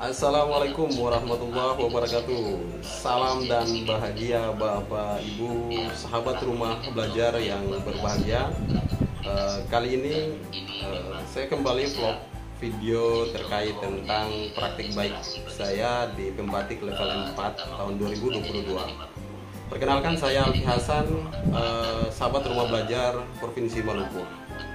Assalamualaikum warahmatullahi wabarakatuh. Salam dan bahagia Bapak Ibu sahabat rumah belajar yang berbahagia. Kali ini saya kembali vlog video terkait tentang praktik baik saya di Pembatik level 4 tahun 2022. Perkenalkan, saya Alfi Hasan, sahabat rumah belajar Provinsi Maluku,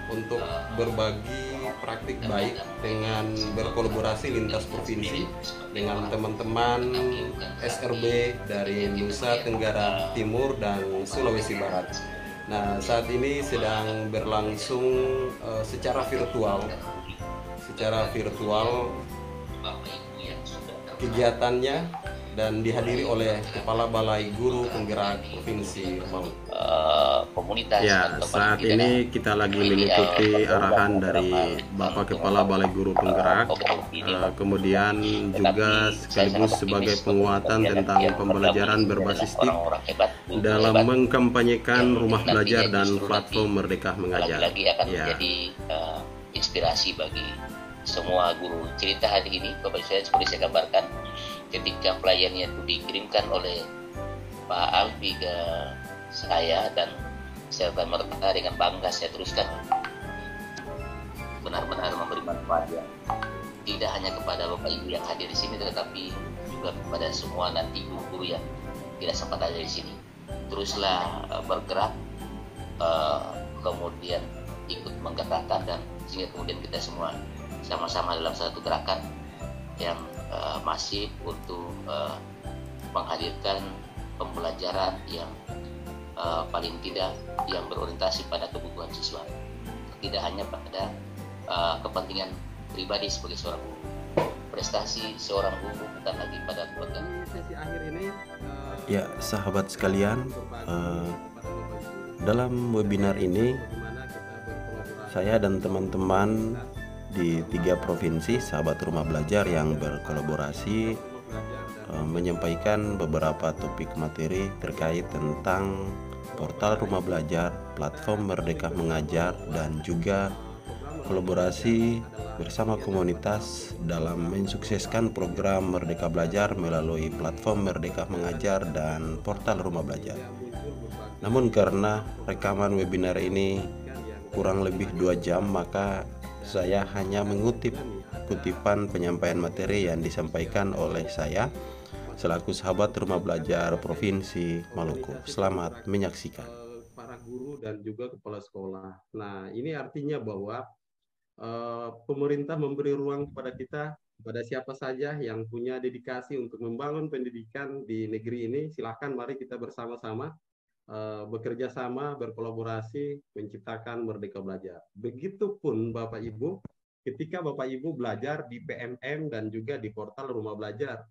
untuk berbagi praktik baik dengan berkolaborasi lintas provinsi dengan teman-teman SRB dari Nusa Tenggara Timur dan Sulawesi Barat. Nah, saat ini sedang berlangsung secara virtual kegiatannya, dan dihadiri oleh Kepala Balai Guru Penggerak Provinsi Maluku. Komunitas. Ya, saat ini kita lagi mengikuti arahan dari Bapak Kepala Balai Guru Penggerak, kemudian juga sekaligus sebagai penguatan tentang pembelajaran berbasis TIK dalam mengkampanyekan rumah belajar dan platform Merdeka Mengajar. Lagi akan menjadi inspirasi bagi semua guru. Cerita hari ini Bapak saya seperti saya gambarkan, ketika pelayannya itu dikirimkan oleh Pak Alfi ke saya, dan serta merta dengan bangga saya teruskan, benar-benar memberi manfaat ya, tidak hanya kepada Bapak Ibu yang hadir di sini, tetapi juga kepada semua nanti guru-guru yang tidak sempat ada di sini. Teruslah bergerak, kemudian ikut menggerakkan, dan sehingga kemudian kita semua sama-sama dalam satu gerakan yang masif untuk menghadirkan pembelajaran yang paling tidak yang berorientasi pada kebutuhan siswa, tidak hanya pada kepentingan pribadi sebagai seorang guru. Prestasi seorang guru bukan lagi pada kepentingan. Sesi akhir ini, ya sahabat sekalian, dalam webinar ini saya dan teman-teman di 3 provinsi sahabat rumah belajar yang berkolaborasi menyampaikan beberapa topik materi terkait tentang portal rumah belajar, platform Merdeka Mengajar, dan juga kolaborasi bersama komunitas dalam mensukseskan program Merdeka Belajar melalui platform Merdeka Mengajar dan portal rumah belajar. Namun karena rekaman webinar ini kurang lebih 2 jam, maka saya hanya mengutip kutipan penyampaian materi yang disampaikan oleh saya selaku sahabat rumah belajar Provinsi Maluku. Selamat menyaksikan. Para guru dan juga kepala sekolah. Nah, ini artinya bahwa pemerintah memberi ruang kepada kita, kepada siapa saja yang punya dedikasi untuk membangun pendidikan di negeri ini. Silahkan, mari kita bersama-sama bekerja sama, berkolaborasi, menciptakan Merdeka Belajar. Begitupun Bapak Ibu, ketika Bapak Ibu belajar di PMM dan juga di portal rumah belajar,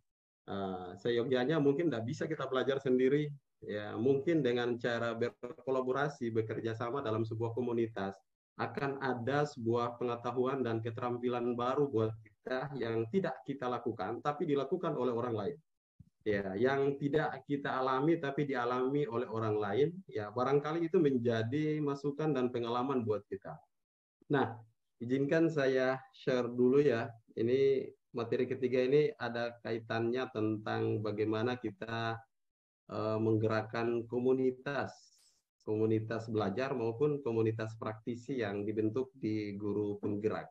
seyogyanya mungkin tidak bisa kita belajar sendiri, ya mungkin dengan cara berkolaborasi, bekerja sama dalam sebuah komunitas, akan ada sebuah pengetahuan dan keterampilan baru buat kita yang tidak kita lakukan, tapi dilakukan oleh orang lain. Ya, yang tidak kita alami tapi dialami oleh orang lain, ya barangkali itu menjadi masukan dan pengalaman buat kita. Nah, izinkan saya share dulu ya. Ini materi ketiga ini ada kaitannya tentang bagaimana kita menggerakkan komunitas belajar maupun komunitas praktisi yang dibentuk di Guru Penggerak.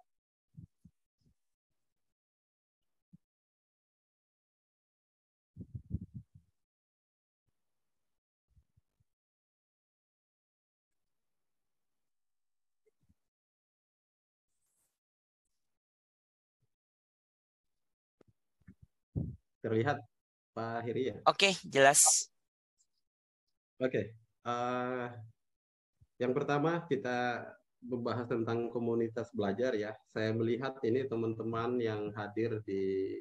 Terlihat Pak Heri ya? Oke, jelas. Oke. Yang pertama kita membahas tentang komunitas belajar ya. Saya melihat ini teman-teman yang hadir di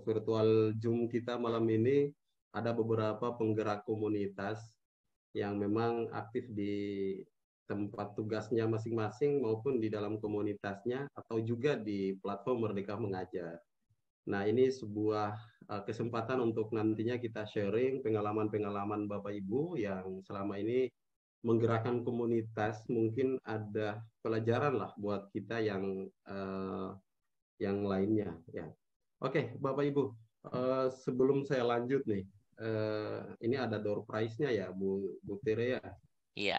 virtual Zoom kita malam ini, ada beberapa penggerak komunitas yang memang aktif di tempat tugasnya masing-masing maupun di dalam komunitasnya atau juga di platform Merdeka Mengajar. Nah, ini sebuah kesempatan untuk nantinya kita sharing pengalaman-pengalaman Bapak Ibu yang selama ini menggerakkan komunitas. Mungkin ada pelajaran lah buat kita yang lainnya ya. Oke, Bapak Ibu, sebelum saya lanjut nih, ini ada door prize-nya ya, Bu Tere ya. Iya,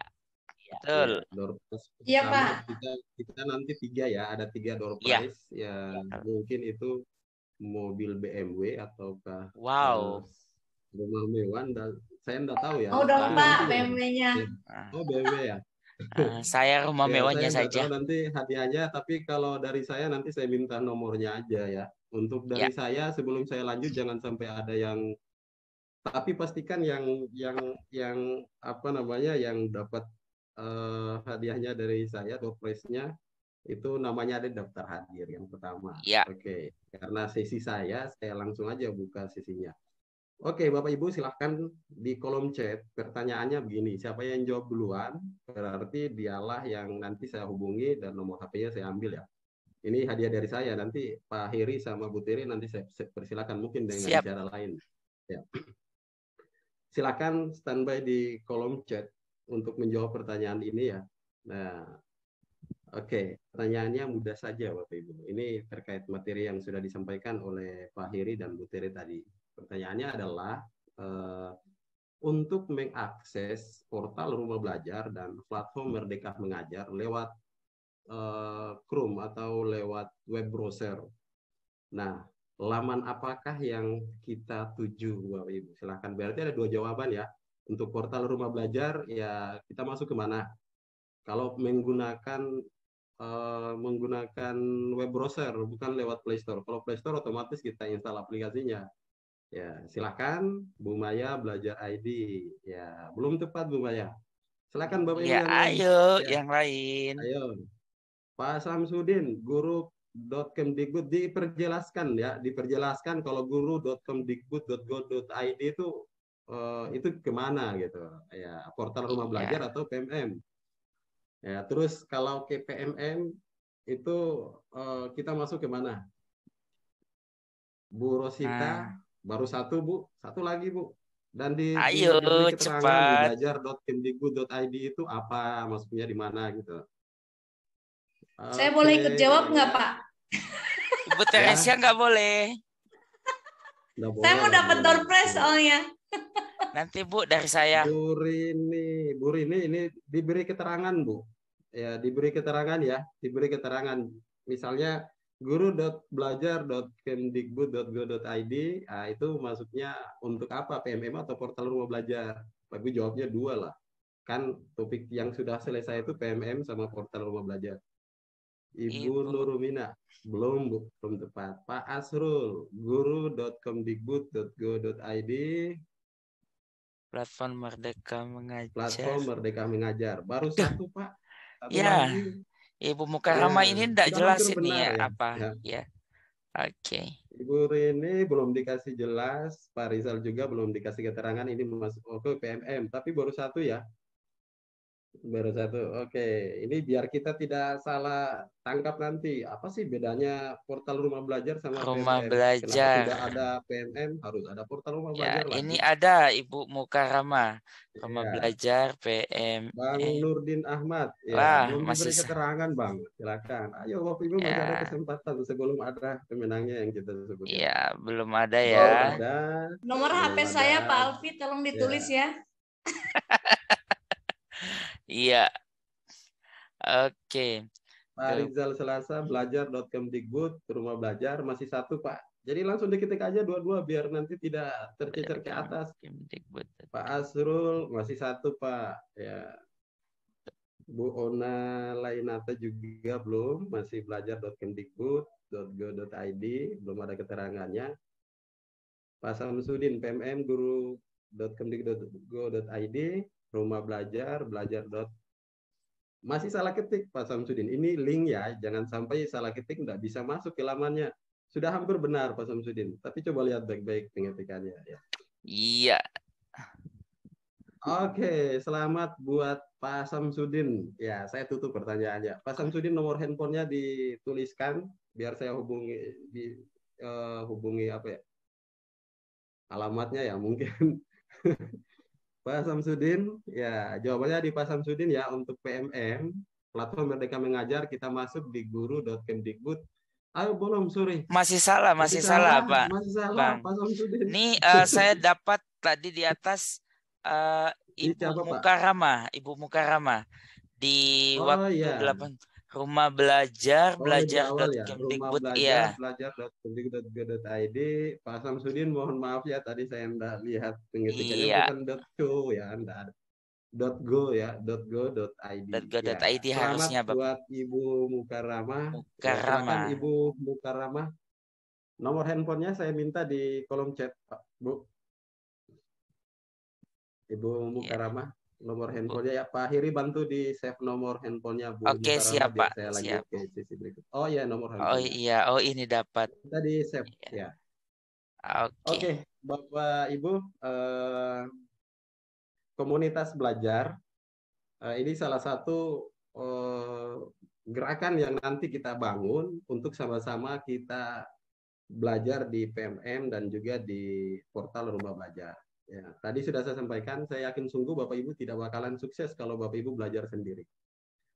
Ya, betul. door prize Iya, pertama Pak. kita nanti 3 ya, ada 3 door Iya. prize ya, mungkin itu mobil BMW ataukah Wow. rumah mewah, dan saya enggak tahu ya. Oh, dong, Tapi Pak, nanti ya. BMW-nya. Oh, BMW ya. Saya rumah Ya, mewahnya saya nggak saja. tahu nanti hadiahnya, tapi kalau dari saya nanti saya minta nomornya aja ya. Untuk dari Ya. saya sebelum saya lanjut jangan sampai ada yang, tapi pastikan yang apa namanya, yang dapat hadiahnya dari saya, door prize-nya itu namanya ada daftar hadir yang pertama. Ya. Oke, karena sesi saya langsung aja buka sesinya. Oke, Bapak Ibu silahkan di kolom chat pertanyaannya begini, siapa yang jawab duluan berarti dialah yang nanti saya hubungi dan nomor HP-nya saya ambil ya. Ini hadiah dari saya, nanti Pak Heri sama Bu Tiri nanti saya persilakan mungkin dengan Siap. cara lain. Ya. Silakan standby di kolom chat untuk menjawab pertanyaan ini ya. Nah, oke, pertanyaannya mudah saja Bapak Ibu. Ini terkait materi yang sudah disampaikan oleh Pak Heri dan Bu Tiri tadi. Pertanyaannya adalah untuk mengakses portal Rumah Belajar dan platform Merdeka Mengajar lewat Chrome atau lewat web browser. Nah, laman apakah yang kita tuju, Bapak Ibu? Silahkan. Berarti ada 2 jawaban ya. Untuk portal Rumah Belajar, ya kita masuk ke mana? Kalau menggunakan web browser, bukan lewat Play Store. Kalau Play Store otomatis kita install aplikasinya. Ya, silakan Bu Maya Belajar ID. Ya, belum tepat Bu Maya. Silakan Bapak Ibu Ya, yang lain. ayo Ya. yang lain. Ayo. Pak Samsudin, guru.kemdikbud diperjelaskan ya, diperjelaskan kalau guru.kemdikbud.go.id itu kemana gitu. Ya, portal Rumah Belajar atau PMM. Ya, terus kalau ke PMM itu kita masuk ke mana? Bu Rosita, baru satu Bu, satu lagi Bu. Dan Ayo, diberi keterangan cepat. belajar.kemdikbud.id itu apa, maksudnya di mana gitu. Saya boleh ikut jawab nggak, Pak? Ibu Teresia nggak boleh. Saya mau dapat door prize soalnya. Nanti Bu dari saya. Bu Rini ini diberi keterangan Bu. Ya, diberi keterangan ya, diberi keterangan. Misalnya guru.belajar.kemdikbud.go.id, nah, itu maksudnya untuk apa? PMM atau portal Rumah Belajar? Tapi jawabnya 2 lah. Kan topik yang sudah selesai itu PMM sama portal Rumah Belajar. Ibu Nurumina, belum Bu, belum tepat. Pak Asrul, guru.kemdikbud.go.id, Platform Merdeka Mengajar. Platform Merdeka Mengajar. Baru satu Pak. Satu ya, lagi. Ibu Mukarama ini tidak jelas ini ya, ya apa? Ya. Oke. Ibu Rini belum dikasih jelas, Pak Rizal juga belum dikasih keterangan ini masuk ke PMM, tapi baru satu ya. Baru satu. Oke, ini biar kita tidak salah tangkap nanti. Apa sih bedanya portal Rumah Belajar sama Rumah PMM? Belajar. Kenapa tidak ada PMM, harus ada portal Rumah Belajar lagi? Ini ada Ibu Mukarama. Rumah Belajar PM. Bang Nurdin Ahmad. Ya, belum masih diberi keterangan, Bang. Silakan. Ayo Bapak Ibu masih ada kesempatan sebelum ada pemenangnya yang kita sebut. Iya, belum ada ya. Ada. Nomor HP saya Pak Alfi tolong ditulis ya. Iya. Oke. Pak Rizal Selasa, belajar.kemdikbud, Rumah Belajar, masih satu Pak. Jadi langsung diketik aja 2-2 biar nanti tidak tercecer ke atas. Pak Asrul, masih satu Pak. Ya. Bu Ona Lainata juga belum, masih belajar.kemdikbud.go.id, belum ada keterangannya. Pak Samsudin, PMM, guru.kemdikbud.go.id, Rumah Belajar, belajar. Masih salah ketik Pak Samsudin. Ini link ya, jangan sampai salah ketik nggak bisa masuk ke lamannya. Sudah hampir benar Pak Samsudin, tapi coba lihat baik-baik pengetikannya ya. Iya. Oke, selamat buat Pak Samsudin. Ya, saya tutup pertanyaannya. Pak Samsudin, nomor handphonenya dituliskan biar saya hubungi apa ya? Alamatnya ya mungkin. Pak Samsudin, ya jawabannya di Pak Samsudin ya. Untuk PMM, Platform Merdeka Mengajar, kita masuk di guru.kemdikbud Ayo belum, sorry. Masih salah, Masih Pak. masih salah, Bang. Pak Samsudin. Ini saya dapat tadi di atas Ini Ibu siapa, Pak? Mukarama di Oh waktu iya. 8 rumah belajar Oh di awal ya, rumah belajar.kemdikbud, iya. belajar.kemdikbud.go.id. Pak Samsudin, mohon maaf ya, tadi saya enggak lihat pengetikannya, Iya, bukan .co ya, enggak ada. .go ya, .go.id. Ya, .go.id selamat harusnya Bapak. buat Ibu Mukarama. Ya, Mukarama. silakan Ibu Mukarama. Nomor handphonenya saya minta di kolom chat, Pak, Bu. Ibu Ya, Mukarama, nomor Bu. handphonenya ya. Pak Hiri bantu di save nomor handphonenya Bu Oke, Mukarama siap biar Pak, saya lanjut siap. ke sesi berikut. Oh ya, nomor Oh handphonenya. iya, oh ini dapat. Tadi save Ya. ya. Oke. Oke, Bapak Ibu, komunitas belajar ini salah satu gerakan yang nanti kita bangun untuk sama-sama kita belajar di PMM dan juga di portal Rumah Belajar. Ya, tadi sudah saya sampaikan, saya yakin sungguh Bapak Ibu tidak bakalan sukses kalau Bapak Ibu belajar sendiri.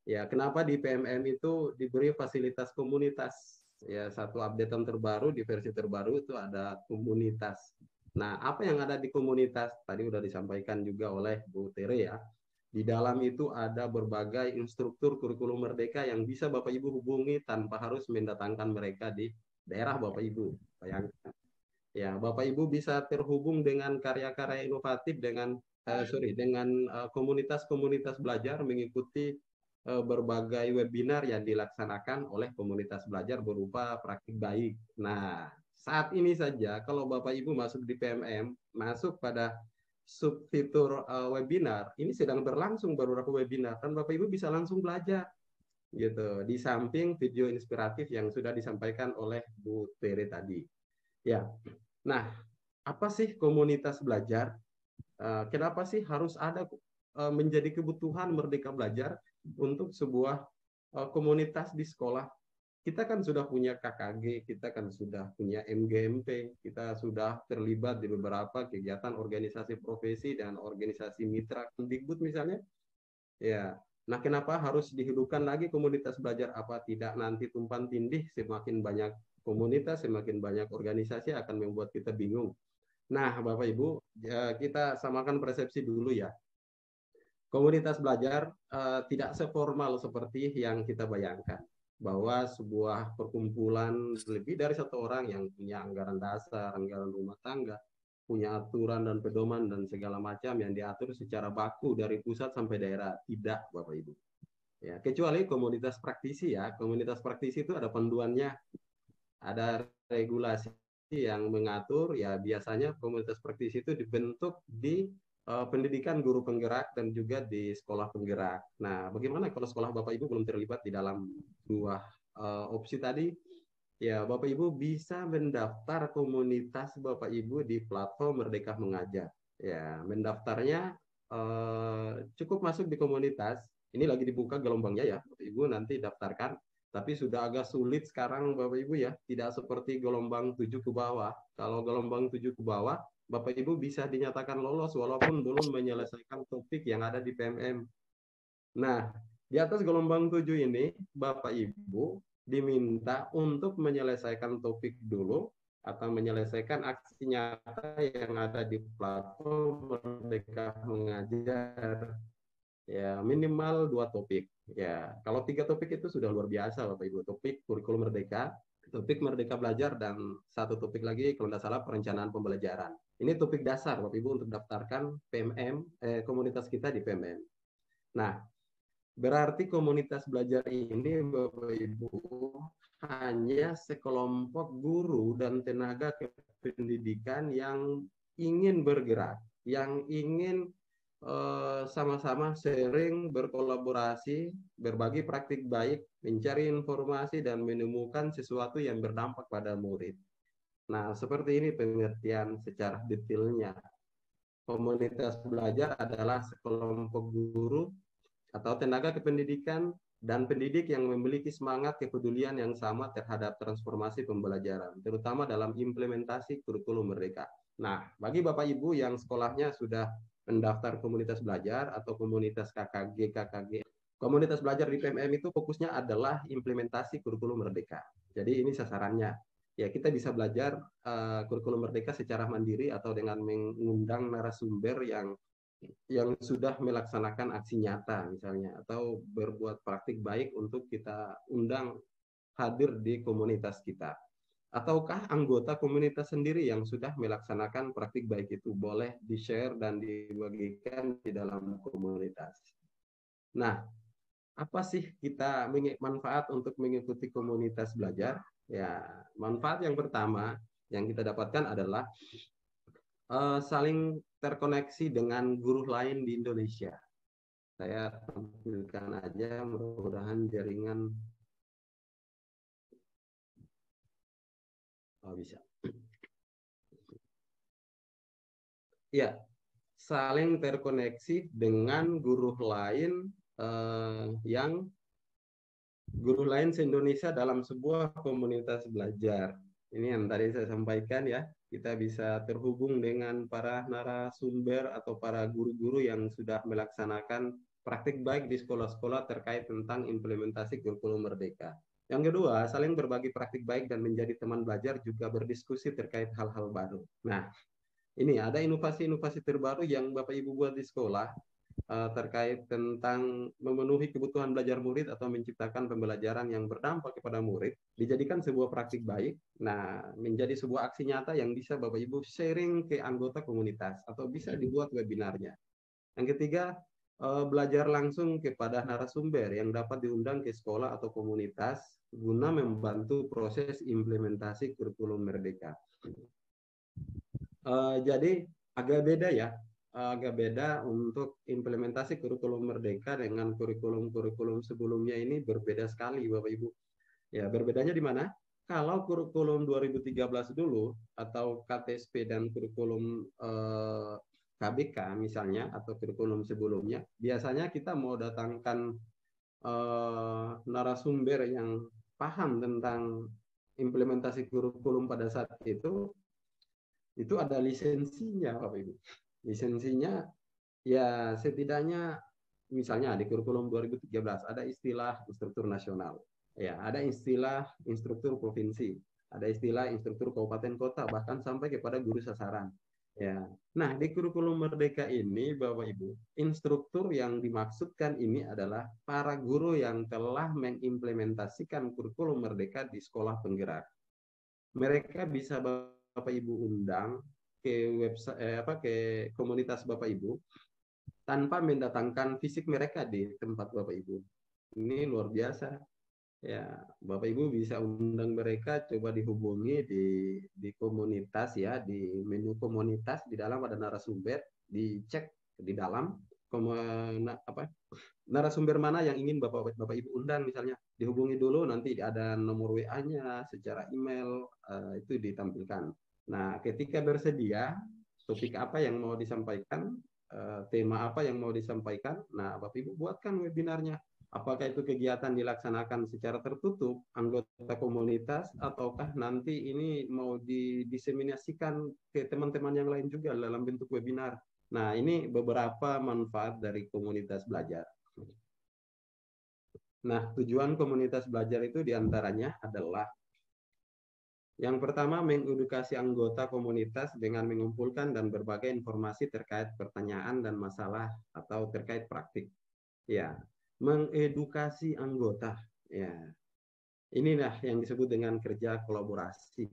Ya, kenapa di PMM itu diberi fasilitas komunitas? Ya, satu updatean terbaru di versi terbaru itu ada komunitas. Nah, apa yang ada di komunitas? Tadi sudah disampaikan juga oleh Bu Tere ya. Di dalam itu ada berbagai instruktur kurikulum merdeka yang bisa Bapak Ibu hubungi tanpa harus mendatangkan mereka di daerah Bapak Ibu. Bayangkan. Ya, Bapak Ibu bisa terhubung dengan karya-karya inovatif dengan komunitas-komunitas belajar mengikuti berbagai webinar yang dilaksanakan oleh komunitas belajar berupa praktik baik. Nah, saat ini saja kalau Bapak Ibu masuk di PMM, masuk pada subfitur webinar, ini sedang berlangsung beberapa webinar dan Bapak Ibu bisa langsung belajar gitu. Di samping video inspiratif yang sudah disampaikan oleh Bu Tere tadi. Ya. Nah, apa sih komunitas belajar? Kenapa sih harus ada menjadi kebutuhan Merdeka Belajar untuk sebuah komunitas di sekolah? Kita kan sudah punya KKG, kita kan sudah punya MGMP, kita sudah terlibat di beberapa kegiatan organisasi profesi dan organisasi mitra Kemdikbud misalnya. Ya, nah kenapa harus dihidupkan lagi komunitas belajar? Apa tidak nanti tumpang tindih semakin banyak komunitas, semakin banyak organisasi akan membuat kita bingung. Nah, Bapak Ibu, kita samakan persepsi dulu ya. Komunitas belajar tidak seformal seperti yang kita bayangkan. Bahwa sebuah perkumpulan lebih dari satu orang yang punya anggaran dasar, anggaran rumah tangga, punya aturan dan pedoman dan segala macam yang diatur secara baku dari pusat sampai daerah. Tidak, Bapak Ibu. Ya, kecuali komunitas praktisi ya. Komunitas praktisi itu ada panduannya, ada regulasi yang mengatur. Ya biasanya komunitas praktisi itu dibentuk di pendidikan guru penggerak dan juga di sekolah penggerak. Nah, bagaimana kalau sekolah Bapak Ibu belum terlibat di dalam dua opsi tadi? Ya, Bapak Ibu bisa mendaftar komunitas Bapak Ibu di platform Merdeka Mengajar. Ya, mendaftarnya cukup masuk di komunitas. Ini lagi dibuka gelombangnya ya, Bapak Ibu nanti daftarkan. Tapi sudah agak sulit sekarang Bapak Ibu ya, tidak seperti gelombang 7 ke bawah. Kalau gelombang 7 ke bawah, Bapak Ibu bisa dinyatakan lolos walaupun belum menyelesaikan topik yang ada di PMM. Nah, di atas gelombang 7 ini, Bapak Ibu diminta untuk menyelesaikan topik dulu atau menyelesaikan aksi nyata yang ada di platform Merdeka Mengajar. Ya, minimal 2 topik. Ya, kalau 3 topik itu sudah luar biasa, Bapak Ibu. Topik kurikulum merdeka, topik merdeka belajar, dan 1 topik lagi kalau tidak salah perencanaan pembelajaran. Ini topik dasar Bapak Ibu untuk daftarkan PMM, komunitas kita di PMM. Nah, berarti komunitas belajar ini Bapak Ibu hanya sekelompok guru dan tenaga pendidikan yang ingin bergerak, yang ingin sama-sama sharing, berkolaborasi, berbagi praktik baik, mencari informasi dan menemukan sesuatu yang berdampak pada murid. Nah, seperti ini pengertian secara detailnya. Komunitas belajar adalah sekelompok guru atau tenaga kependidikan dan pendidik yang memiliki semangat kepedulian yang sama terhadap transformasi pembelajaran, terutama dalam implementasi kurikulum merdeka. Nah, bagi Bapak Ibu yang sekolahnya sudah mendaftar komunitas belajar atau komunitas KKG, komunitas belajar di PMM itu fokusnya adalah implementasi kurikulum merdeka. Jadi ini sasarannya. Ya, kita bisa belajar kurikulum merdeka secara mandiri atau dengan mengundang narasumber yang sudah melaksanakan aksi nyata misalnya, atau berbuat praktik baik untuk kita undang hadir di komunitas kita. Ataukah anggota komunitas sendiri yang sudah melaksanakan praktik baik itu boleh di-share dan dibagikan di dalam komunitas. Nah, apa sih kita manfaat untuk mengikuti komunitas belajar? Ya, manfaat yang pertama yang kita dapatkan adalah saling terkoneksi dengan guru lain di Indonesia. Saya tampilkan aja, mudah-mudahan jaringan bisa. Ya, saling terkoneksi dengan guru lain yang guru lain se-Indonesia dalam sebuah komunitas belajar. Ini yang tadi saya sampaikan ya, kita bisa terhubung dengan para narasumber atau para guru-guru yang sudah melaksanakan praktik baik di sekolah-sekolah terkait tentang implementasi kurikulum merdeka. Yang kedua, saling berbagi praktik baik dan menjadi teman belajar juga berdiskusi terkait hal-hal baru. Nah, ini ada inovasi-inovasi terbaru yang Bapak Ibu buat di sekolah terkait tentang memenuhi kebutuhan belajar murid atau menciptakan pembelajaran yang berdampak kepada murid, dijadikan sebuah praktik baik, nah menjadi sebuah aksi nyata yang bisa Bapak Ibu sharing ke anggota komunitas atau bisa dibuat webinarnya. Yang ketiga, belajar langsung kepada narasumber yang dapat diundang ke sekolah atau komunitas guna membantu proses implementasi kurikulum merdeka. Jadi agak beda ya, agak beda untuk implementasi kurikulum merdeka dengan kurikulum-kurikulum sebelumnya. Ini berbeda sekali Bapak Ibu. Ya, berbedanya di mana? Kalau kurikulum 2013 dulu atau KTSP dan kurikulum KBK misalnya atau kurikulum sebelumnya, biasanya kita mau datangkan narasumber yang paham tentang implementasi kurikulum pada saat itu ada lisensinya Bapak Ibu. Lisensinya ya setidaknya misalnya di kurikulum 2013 ada istilah instruktur nasional. Ya, ada istilah instruktur provinsi, ada istilah instruktur kabupaten kota, bahkan sampai kepada guru sasaran. Ya. Nah, di kurikulum merdeka ini Bapak Ibu, instruktur yang dimaksudkan ini adalah para guru yang telah mengimplementasikan kurikulum merdeka di sekolah penggerak. Mereka bisa Bapak Ibu undang ke website ke komunitas Bapak Ibu tanpa mendatangkan fisik mereka di tempat Bapak Ibu. Ini luar biasa. Ya, Bapak Ibu bisa undang mereka, coba dihubungi di komunitas ya, di menu komunitas di dalam ada narasumber, dicek di dalam narasumber mana yang ingin Bapak Ibu undang misalnya, dihubungi dulu, nanti ada nomor WA-nya secara email itu ditampilkan. Nah, ketika bersedia topik apa yang mau disampaikan, tema apa yang mau disampaikan, nah Bapak Ibu buatkan webinarnya. Apakah itu kegiatan dilaksanakan secara tertutup anggota komunitas ataukah nanti ini mau didiseminasikan ke teman-teman yang lain juga dalam bentuk webinar. Nah, ini beberapa manfaat dari komunitas belajar. Nah, tujuan komunitas belajar itu diantaranya adalah yang pertama, mengedukasi anggota komunitas dengan mengumpulkan dan berbagai informasi terkait pertanyaan dan masalah atau terkait praktik. Ya, mengedukasi anggota. Ya, inilah yang disebut dengan kerja kolaborasi.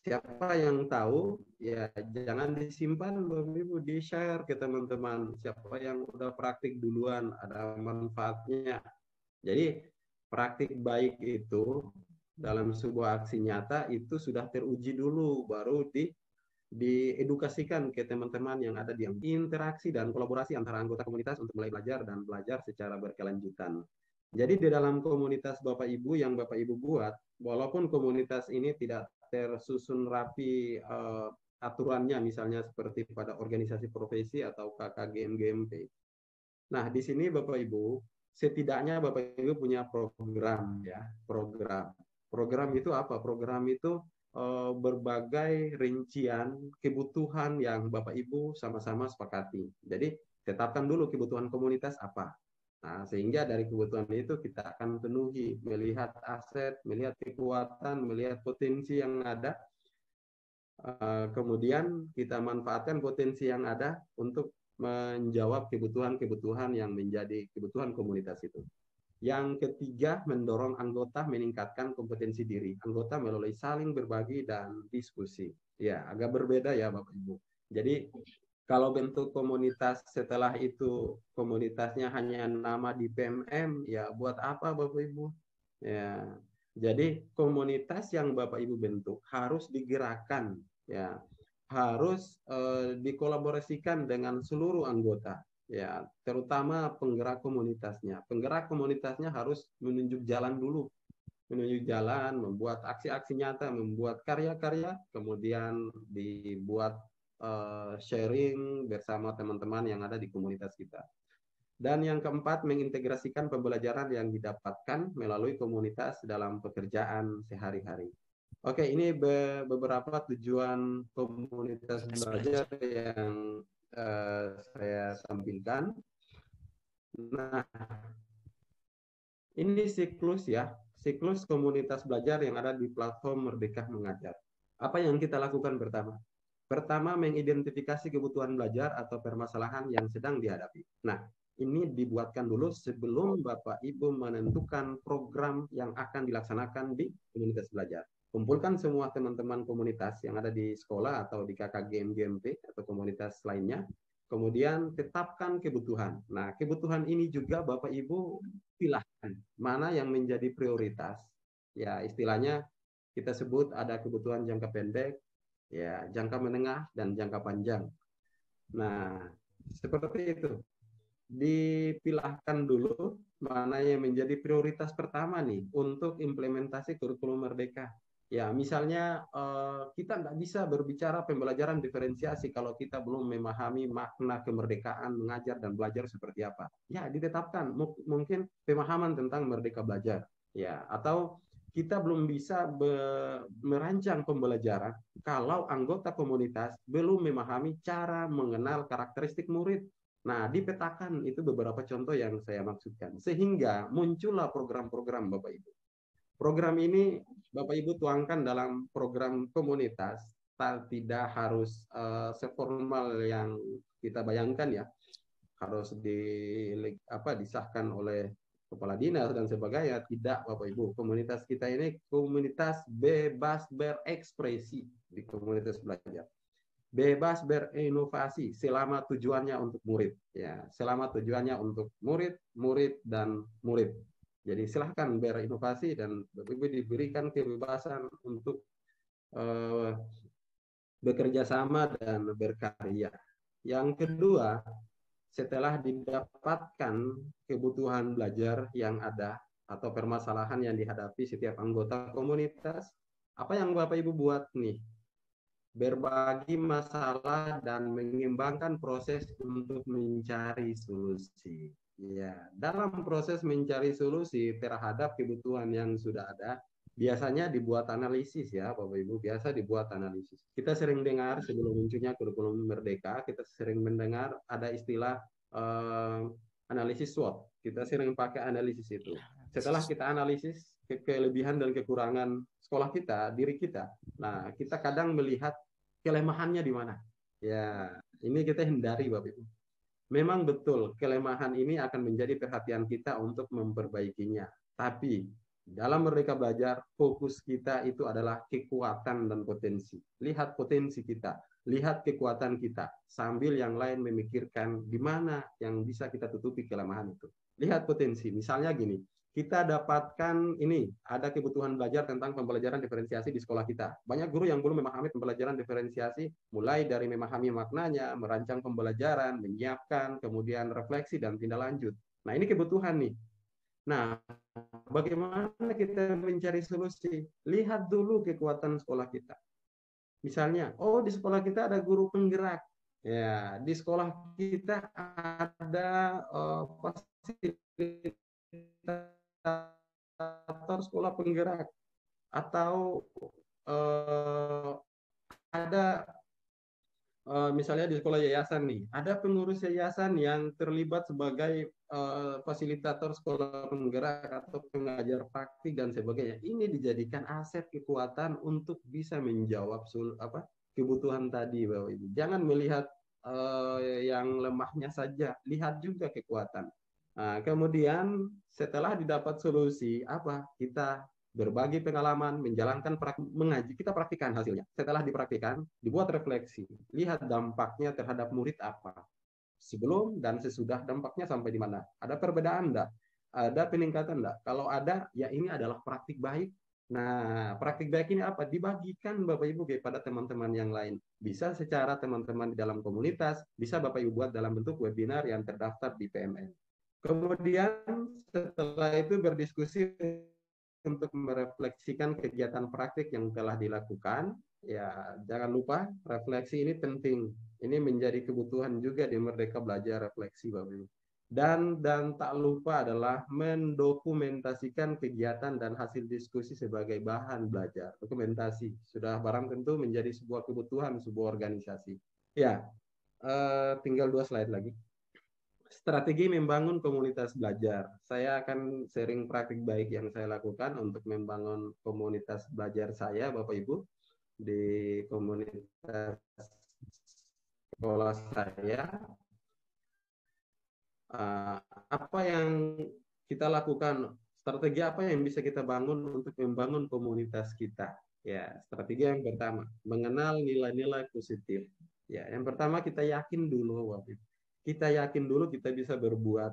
Siapa yang tahu, ya jangan disimpan, Bapak Ibu, di-share ke teman-teman. Siapa yang udah praktik duluan, ada manfaatnya. Jadi, praktik baik itu dalam sebuah aksi nyata itu sudah teruji dulu, baru diedukasikan ke teman-teman yang ada di interaksi dan kolaborasi antara anggota komunitas untuk mulai belajar dan belajar secara berkelanjutan. Jadi di dalam komunitas Bapak Ibu yang Bapak Ibu buat, walaupun komunitas ini tidak tersusun rapi aturannya, misalnya seperti pada organisasi profesi atau KKGM GMP. Nah, di sini Bapak Ibu, setidaknya Bapak Ibu punya program ya, program. Program itu apa? Program itu berbagai rincian kebutuhan yang Bapak Ibu sama-sama sepakati. Jadi, tetapkan dulu kebutuhan komunitas apa. Nah, sehingga dari kebutuhan itu kita akan penuhi, melihat aset, melihat kekuatan, melihat potensi yang ada, kemudian kita manfaatkan potensi yang ada untuk menjawab kebutuhan-kebutuhan yang menjadi kebutuhan komunitas itu. Yang ketiga, mendorong anggota meningkatkan kompetensi diri. Anggota melalui saling berbagi dan diskusi. Ya, agak berbeda ya Bapak Ibu. Jadi kalau bentuk komunitas setelah itu komunitasnya hanya nama di PMM, ya buat apa Bapak Ibu? Ya, jadi komunitas yang Bapak Ibu bentuk harus digerakkan, ya, harus dikolaborasikan dengan seluruh anggota, ya, terutama penggerak komunitasnya. Penggerak komunitasnya harus menunjuk jalan dulu, menunjuk jalan, membuat aksi-aksi nyata, membuat karya-karya, kemudian dibuat sharing bersama teman-teman yang ada di komunitas kita. Dan yang keempat, mengintegrasikan pembelajaran yang didapatkan melalui komunitas dalam pekerjaan sehari-hari. Oke, ini beberapa tujuan komunitas belajar yang saya tampilkan. Nah, ini siklus ya, siklus komunitas belajar yang ada di platform Merdeka Mengajar. Apa yang kita lakukan pertama? Pertama, mengidentifikasi kebutuhan belajar atau permasalahan yang sedang dihadapi. Nah, ini dibuatkan dulu sebelum Bapak Ibu menentukan program yang akan dilaksanakan di komunitas belajar. Kumpulkan semua teman-teman komunitas yang ada di sekolah atau di KKG MGMP atau komunitas lainnya. Kemudian tetapkan kebutuhan. Nah, kebutuhan ini juga Bapak Ibu pilahkan mana yang menjadi prioritas. Ya, istilahnya kita sebut ada kebutuhan jangka pendek, ya, jangka menengah dan jangka panjang. Nah, seperti itu. Dipilahkan dulu mana yang menjadi prioritas pertama nih untuk implementasi kurikulum Merdeka. Ya, misalnya kita nggak bisa berbicara pembelajaran diferensiasi kalau kita belum memahami makna kemerdekaan mengajar dan belajar seperti apa. Ya, ditetapkan mungkin pemahaman tentang merdeka belajar. Ya, atau kita belum bisa merancang pembelajaran kalau anggota komunitas belum memahami cara mengenal karakteristik murid. Nah, dipetakan itu beberapa contoh yang saya maksudkan. Sehingga muncullah program-program Bapak Ibu. Program ini Bapak Ibu tuangkan dalam program komunitas, tidak harus seformal yang kita bayangkan ya. Harus disahkan oleh kepala dinas dan sebagainya. Tidak Bapak Ibu. Komunitas kita ini komunitas bebas berekspresi di komunitas belajar. Bebas berinovasi selama tujuannya untuk murid, ya, selama tujuannya untuk murid dan murid. Jadi silahkan berinovasi dan Ibu diberikan kebebasan untuk bekerja sama dan berkarya. Yang kedua, setelah didapatkan kebutuhan belajar yang ada atau permasalahan yang dihadapi setiap anggota komunitas, apa yang Bapak Ibu buat nih? Berbagi masalah dan mengembangkan proses untuk mencari solusi. Ya, dalam proses mencari solusi terhadap kebutuhan yang sudah ada, biasanya dibuat analisis ya, Bapak Ibu, biasa dibuat analisis. Kita sering dengar sebelum munculnya kurikulum Merdeka, kita sering mendengar ada istilah analisis SWOT. Kita sering pakai analisis itu. Setelah kita analisis kelebihan dan kekurangan sekolah kita, diri kita, nah kita kadang melihat kelemahannya di mana. Ya, ini kita hindari Bapak Ibu. Memang betul kelemahan ini akan menjadi perhatian kita untuk memperbaikinya. Tapi dalam Merdeka Belajar, fokus kita itu adalah kekuatan dan potensi. Lihat potensi kita, lihat kekuatan kita, sambil yang lain memikirkan di mana yang bisa kita tutupi kelemahan itu. Lihat potensi, misalnya gini, kita dapatkan ini, ada kebutuhan belajar tentang pembelajaran diferensiasi di sekolah kita. Banyak guru yang belum memahami pembelajaran diferensiasi, mulai dari memahami maknanya, merancang pembelajaran, menyiapkan, kemudian refleksi dan tindak lanjut. Nah, ini kebutuhan nih. Nah, bagaimana kita mencari solusi? Lihat dulu kekuatan sekolah kita. Misalnya, oh di sekolah kita ada guru penggerak. Ya, di sekolah kita ada fasilitator sekolah penggerak, atau ada misalnya di sekolah yayasan nih, ada pengurus yayasan yang terlibat sebagai fasilitator sekolah penggerak atau pengajar praktik dan sebagainya. Ini dijadikan aset kekuatan untuk bisa menjawab kebutuhan tadi, Bapak Ibu. Jangan melihat yang lemahnya saja, lihat juga kekuatan. Nah, kemudian setelah didapat solusi, apa? Kita berbagi pengalaman, menjalankan mengaji, kita praktikan hasilnya. Setelah dipraktikan, dibuat refleksi, lihat dampaknya terhadap murid apa. Sebelum dan sesudah dampaknya sampai di mana. Ada perbedaan enggak? Ada peningkatan enggak? Kalau ada, ya ini adalah praktik baik. Nah, praktik baik ini apa? Dibagikan Bapak Ibu kepada teman-teman yang lain. Bisa secara teman-teman di dalam komunitas, bisa Bapak Ibu buat dalam bentuk webinar yang terdaftar di PMN. Kemudian setelah itu berdiskusi untuk merefleksikan kegiatan praktik yang telah dilakukan. Ya, jangan lupa refleksi ini penting. Ini menjadi kebutuhan juga di Merdeka Belajar refleksi, Bapak Ibu. Dan tak lupa adalah mendokumentasikan kegiatan dan hasil diskusi sebagai bahan belajar. Dokumentasi sudah barang tentu menjadi sebuah kebutuhan sebuah organisasi. Ya, tinggal 2 slide lagi. Strategi membangun komunitas belajar. Saya akan sharing praktik baik yang saya lakukan untuk membangun komunitas belajar saya, Bapak Ibu, di komunitas sekolah saya. Apa yang kita lakukan? Strategi apa yang bisa kita bangun untuk membangun komunitas kita? Ya, strategi yang pertama, mengenal nilai-nilai positif. Ya, yang pertama kita yakin dulu, Bapak Ibu. Kita yakin dulu kita bisa berbuat.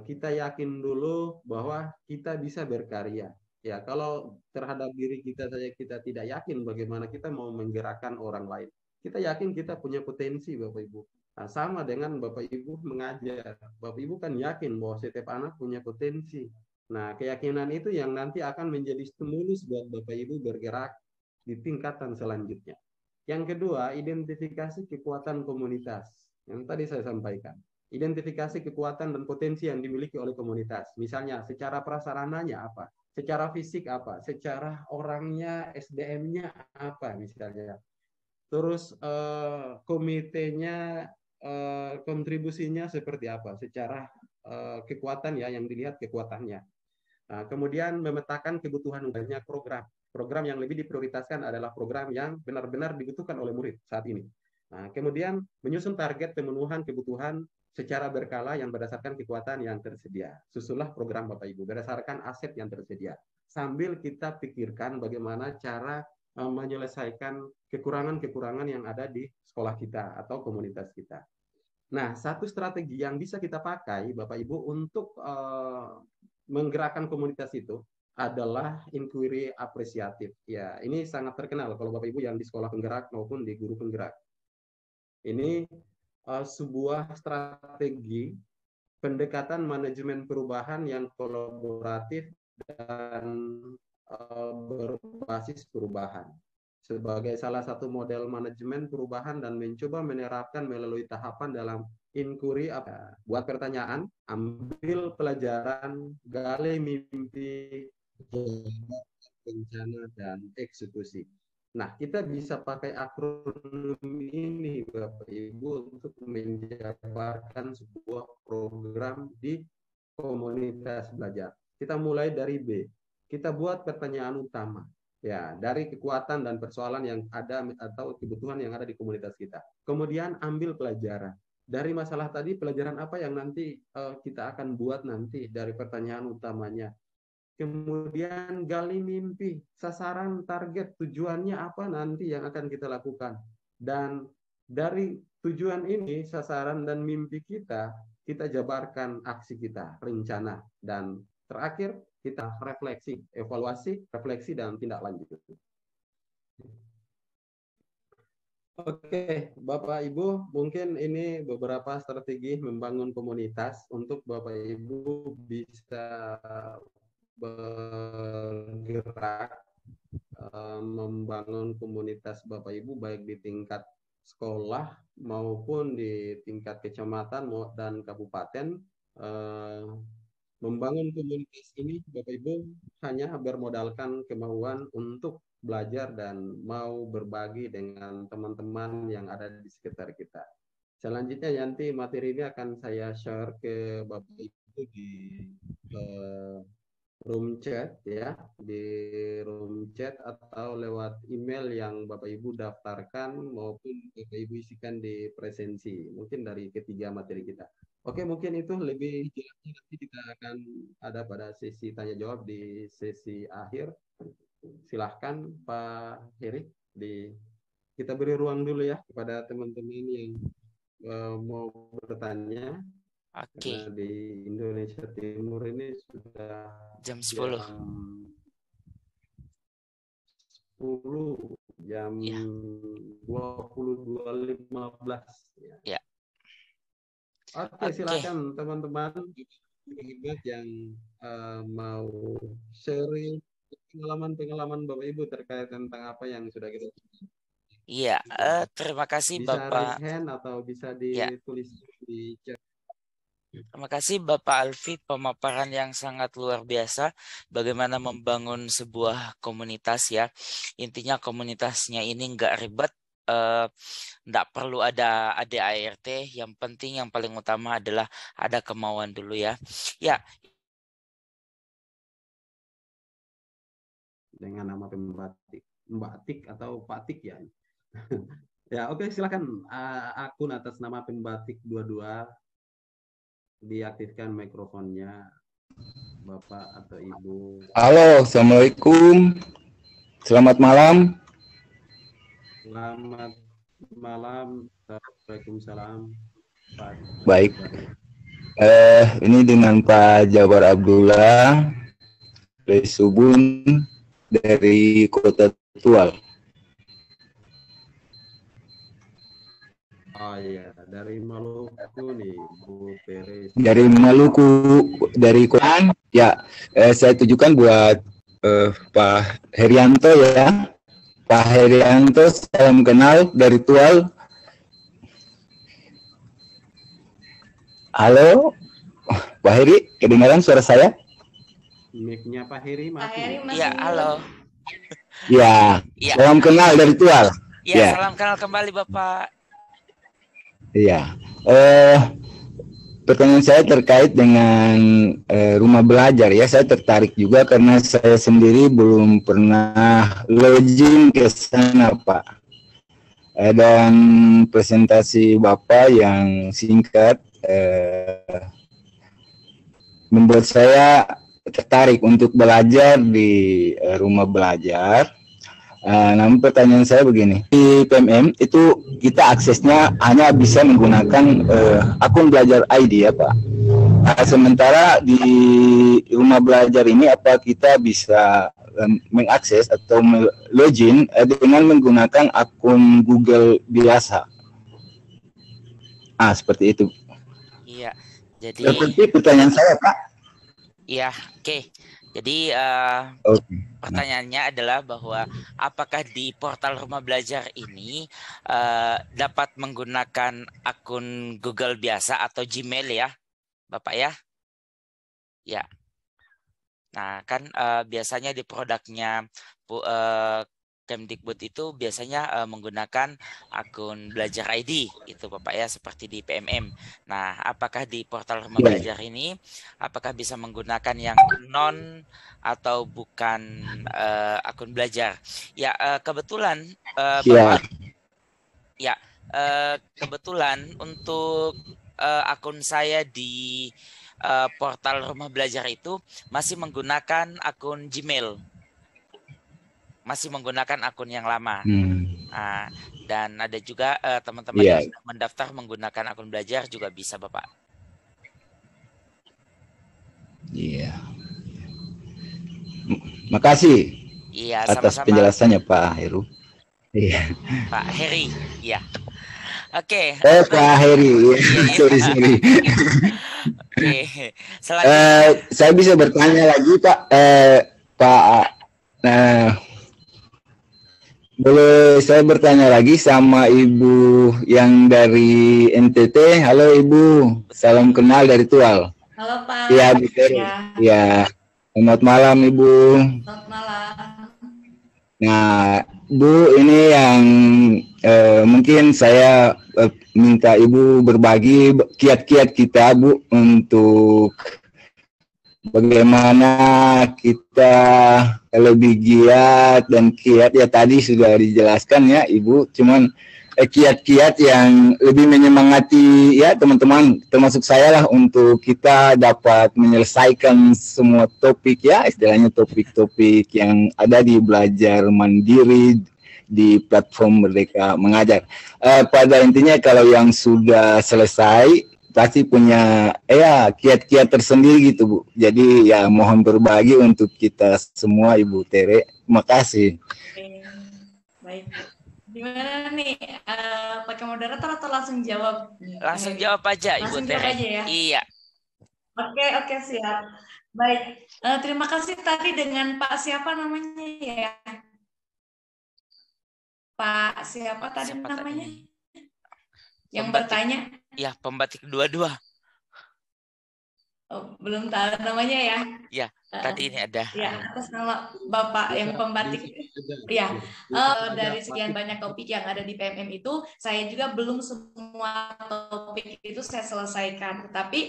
Kita yakin dulu bahwa kita bisa berkarya. Ya, kalau terhadap diri kita saja kita tidak yakin, bagaimana kita mau menggerakkan orang lain. Kita yakin kita punya potensi, Bapak Ibu. Nah, sama dengan Bapak Ibu mengajar. Bapak Ibu kan yakin bahwa setiap anak punya potensi. Nah, keyakinan itu yang nanti akan menjadi stimulus buat Bapak Ibu bergerak di tingkatan selanjutnya. Yang kedua, identifikasi kekuatan komunitas. Yang tadi saya sampaikan. Identifikasi kekuatan dan potensi yang dimiliki oleh komunitas. Misalnya, secara prasarananya apa? Secara fisik apa? Secara orangnya, SDM-nya apa misalnya? Terus komitenya, kontribusinya seperti apa? Secara kekuatan ya, yang dilihat kekuatannya. Nah, kemudian memetakan kebutuhan banyak program. Program yang lebih diprioritaskan adalah program yang benar-benar dibutuhkan oleh murid saat ini. Nah, kemudian menyusun target pemenuhan kebutuhan secara berkala yang berdasarkan kekuatan yang tersedia. Susulah program Bapak Ibu berdasarkan aset yang tersedia. Sambil kita pikirkan bagaimana cara menyelesaikan kekurangan-kekurangan yang ada di sekolah kita atau komunitas kita. Nah, satu strategi yang bisa kita pakai, Bapak Ibu, untuk menggerakkan komunitas itu adalah inquiry apresiatif. Ya, ini sangat terkenal kalau Bapak Ibu yang di sekolah penggerak maupun di guru penggerak. Ini sebuah strategi pendekatan manajemen perubahan yang kolaboratif dan berbasis perubahan sebagai salah satu model manajemen perubahan dan mencoba menerapkan melalui tahapan dalam inquiry. Buat pertanyaan, ambil pelajaran, gali mimpi, rencana, dan eksekusi. Nah, kita bisa pakai akronim ini, Bapak Ibu, untuk menjabarkan sebuah program di komunitas belajar. Kita mulai dari B. Kita buat pertanyaan utama. Ya, dari kekuatan dan persoalan yang ada atau kebutuhan yang ada di komunitas kita. Kemudian ambil pelajaran. Dari masalah tadi, pelajaran apa yang nanti kita akan buat nanti dari pertanyaan utamanya. Kemudian gali mimpi, sasaran, target, tujuannya apa nanti yang akan kita lakukan. Dan dari tujuan ini, sasaran dan mimpi kita jabarkan aksi kita, rencana. Dan terakhir, kita refleksi, evaluasi, refleksi, dan tindak lanjut. Oke, Bapak Ibu, mungkin ini beberapa strategi membangun komunitas untuk Bapak Ibu bisa bergerak membangun komunitas Bapak Ibu baik di tingkat sekolah maupun di tingkat kecamatan dan kabupaten. Membangun komunitas ini, Bapak Ibu, hanya bermodalkan kemauan untuk belajar dan mau berbagi dengan teman-teman yang ada di sekitar kita. Selanjutnya nanti materi ini akan saya share ke Bapak Ibu di room chat ya, di room chat atau lewat email yang Bapak Ibu daftarkan maupun Bapak Ibu isikan di presensi, mungkin dari ketiga materi kita. Oke, mungkin itu lebih jelasnya nanti kita akan ada pada sesi tanya jawab di sesi akhir. Silahkan Pak Heri, kita beri ruang dulu ya kepada teman-teman yang mau bertanya. Oke. Karena di Indonesia Timur ini sudah jam 10. Jam 22.15 ya. Oke, silakan teman-teman yang mau sharing pengalaman Bapak Ibu terkait tentang apa yang sudah kita. Iya, terima kasih bisa Bapak. Raise hand atau bisa ditulis di chat. Terima kasih Bapak Alfi, pemaparan yang sangat luar biasa bagaimana membangun sebuah komunitas ya. Intinya komunitasnya ini nggak ribet, nggak perlu ada ADART, yang penting yang paling utama adalah ada kemauan dulu ya. Ya. Dengan nama Pembatik atau Patik ya. Ya, oke, silakan akun atas nama Pembatik 22 diaktifkan mikrofonnya Bapak atau Ibu. Halo, Assalamualaikum. Selamat malam. Selamat malam. Waalaikumsalam. Baik. Ini dengan Pak Jabar Abdullah dari Subun dari Kota Tual. Oh iya, dari Maluku nih, Bu Peres. Dari Maluku, dari Kota. Ya, saya tujukan buat Pak Herianto ya. Pak Herianto, salam kenal dari Tual. Halo, Pak Heri, kedengaran suara saya? Mic-nya Pak Heri mati. Iya, halo. Ya, salam kenal dari Tual. Ya, salam kenal kembali Bapak. Iya, pertanyaan saya terkait dengan rumah belajar ya. Saya tertarik juga karena saya sendiri belum pernah login ke sana, Pak. Dan presentasi Bapak yang singkat membuat saya tertarik untuk belajar di rumah belajar. Namun pertanyaan saya begini, di PMM itu kita aksesnya hanya bisa menggunakan akun belajar ID ya Pak. Sementara di rumah belajar ini apa kita bisa mengakses atau login dengan menggunakan akun Google biasa? Seperti itu. Iya, jadi. Seperti pertanyaan saya Pak. Iya, oke. Jadi pertanyaannya adalah bahwa apakah di portal rumah belajar ini dapat menggunakan akun Google biasa atau Gmail ya, Bapak ya? Ya. Nah, kan biasanya di produknya Kemdikbud itu biasanya menggunakan akun belajar ID itu Bapak ya, seperti di PMM. Nah, apakah di portal rumah belajar ini apakah bisa menggunakan yang non atau bukan akun belajar? Ya, kebetulan Bapak kebetulan untuk akun saya di portal rumah belajar itu masih menggunakan akun Gmail. Masih menggunakan akun yang lama. Nah, dan ada juga teman-teman yang sudah mendaftar menggunakan akun belajar juga bisa, Bapak. Iya. Makasih. Iya, atas sama-sama. Penjelasannya Pak Heru. Iya. Pak Heri, iya. Oke. Pak Heri. Sorry. Oke. Selanjutnya. Saya bisa bertanya lagi Pak. Pak. Boleh saya bertanya lagi sama Ibu yang dari NTT? Halo Ibu, salam kenal dari Tual. Halo Pak Iya, Bu Tere. Ya, Ya, selamat malam Ibu. selamat malam. Nah, Bu, ini yang mungkin saya minta Ibu berbagi kiat-kiat kita, Bu, untuk bagaimana kita lebih giat dan kiat. Ya tadi sudah dijelaskan ya Ibu, cuman kiat-kiat yang lebih menyemangati ya teman-teman, termasuk saya lah, untuk kita dapat menyelesaikan semua topik ya, istilahnya topik-topik yang ada di belajar mandiri di platform Merdeka Mengajar. Pada intinya kalau yang sudah selesai pasti punya ya kiat-kiat tersendiri gitu Bu. Jadi ya mohon berbagi untuk kita semua Ibu Tere. Terima kasih. Oke, baik. Gimana nih? Pakai moderator atau langsung jawab? Langsung jawab aja, Ibu Langsung Tere. jawab aja ya? Iya. Oke, siap. Baik, terima kasih tadi dengan Pak siapa namanya ya? Pak siapa tadi Siapa namanya? tadi? Yang Pembatik. bertanya? Ya, pembatik dua-dua. Oh, belum tahu namanya ya? Ya, tadi ini ada. Ya, atas nama Bapak yang pembatik. Ya, dari sekian banyak topik yang ada di PMM itu, saya juga belum semua topik itu saya selesaikan. Tetapi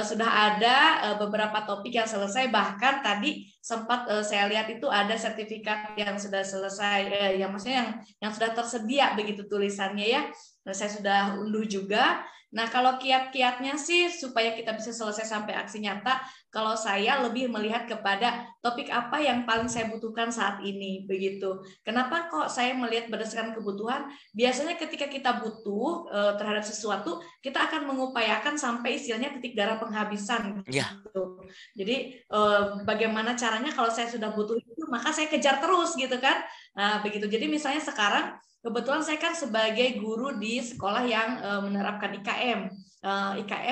sudah ada beberapa topik yang selesai. Bahkan tadi sempat saya lihat itu ada sertifikat yang sudah selesai, yang maksudnya yang sudah tersedia begitu tulisannya ya. Nah, saya sudah unduh juga. Nah, kalau kiat-kiatnya sih supaya kita bisa selesai sampai aksi nyata, kalau saya lebih melihat kepada topik apa yang paling saya butuhkan saat ini, begitu. Kenapa kok saya melihat berdasarkan kebutuhan? Biasanya ketika kita butuh terhadap sesuatu, kita akan mengupayakan sampai istilahnya titik darah penghabisan. Ya. Gitu. Jadi bagaimana caranya kalau saya sudah butuh itu, maka saya kejar terus gitu kan? Nah, begitu. Jadi misalnya sekarang kebetulan saya kan sebagai guru di sekolah yang menerapkan IKM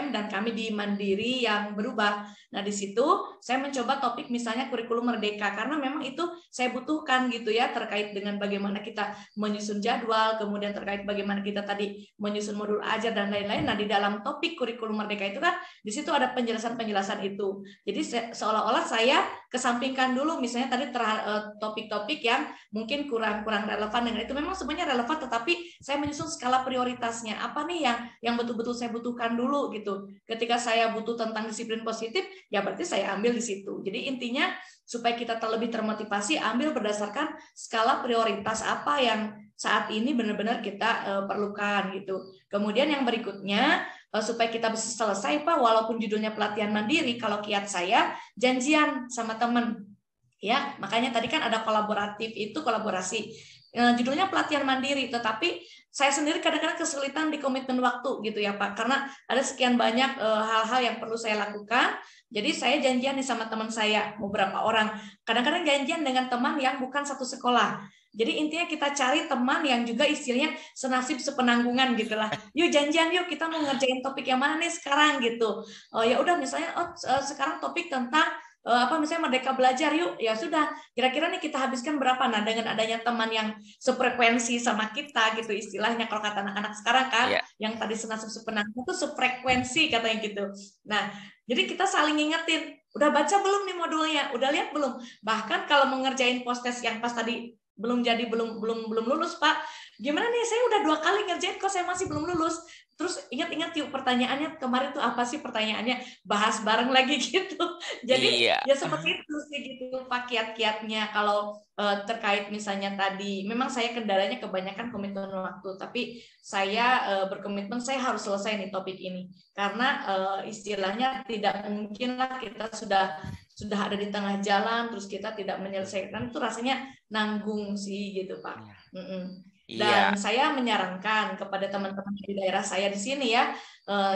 dan kami di Mandiri yang berubah. Nah, di situ saya mencoba topik misalnya kurikulum merdeka karena memang itu saya butuhkan gitu ya, terkait dengan bagaimana kita menyusun jadwal, kemudian terkait bagaimana kita tadi menyusun modul ajar dan lain-lain. Nah, di dalam topik kurikulum merdeka itu kan di situ ada penjelasan-penjelasan itu. Jadi seolah-olah saya kesampingkan dulu misalnya tadi topik-topik yang mungkin kurang relevan dengan itu. Memang sebenarnya relevan, tetapi saya menyusun skala prioritasnya. Apa nih yang betul-betul saya butuhkan dulu gitu. Ketika saya butuh tentang disiplin positif, ya berarti saya ambil di situ. Jadi intinya supaya kita lebih termotivasi, ambil berdasarkan skala prioritas apa yang saat ini benar-benar kita perlukan gitu. Kemudian yang berikutnya, supaya kita bisa selesai Pak, walaupun judulnya pelatihan mandiri, kalau kiat saya janjian sama teman. Ya, makanya tadi kan ada kolaboratif, itu kolaborasi. Judulnya pelatihan mandiri, tetapi saya sendiri kadang-kadang kesulitan di komitmen waktu gitu ya Pak, karena ada sekian banyak hal-hal yang perlu saya lakukan. Jadi saya janjian nih sama teman saya, beberapa orang. Kadang-kadang janjian dengan teman yang bukan satu sekolah. Jadi intinya kita cari teman yang juga istilahnya senasib sepenanggungan gitulah. Yuk janjian yuk, kita mau ngerjain topik yang mana nih sekarang gitu. Ya udah misalnya sekarang topik tentang misalnya Merdeka Belajar, yuk ya sudah, kira-kira nih kita habiskan berapa. Nah, dengan adanya teman yang sefrekuensi sama kita gitu istilahnya, kalau kata anak-anak sekarang kan, yang tadi senasib sepenanggungan itu sefrekuensi katanya gitu. Nah, jadi kita saling ngingetin, udah baca belum nih modulnya, udah lihat belum. Bahkan kalau mengerjain post-test yang pas tadi belum lulus Pak, gimana nih, saya udah 2 kali ngerjain kok saya masih belum lulus. Terus ingat-ingat yuk pertanyaannya kemarin tuh apa sih pertanyaannya, bahas bareng lagi gitu. Jadi ya seperti itu sih gitu Pak kiat-kiatnya. Kalau terkait misalnya tadi, memang saya kendalanya kebanyakan komitmen waktu, tapi saya berkomitmen saya harus selesai nih topik ini. Karena istilahnya tidak mungkin lah kita sudah ada di tengah jalan terus kita tidak menyelesaikan, itu rasanya nanggung sih gitu Pak. Dan saya menyarankan kepada teman-teman di daerah saya di sini ya,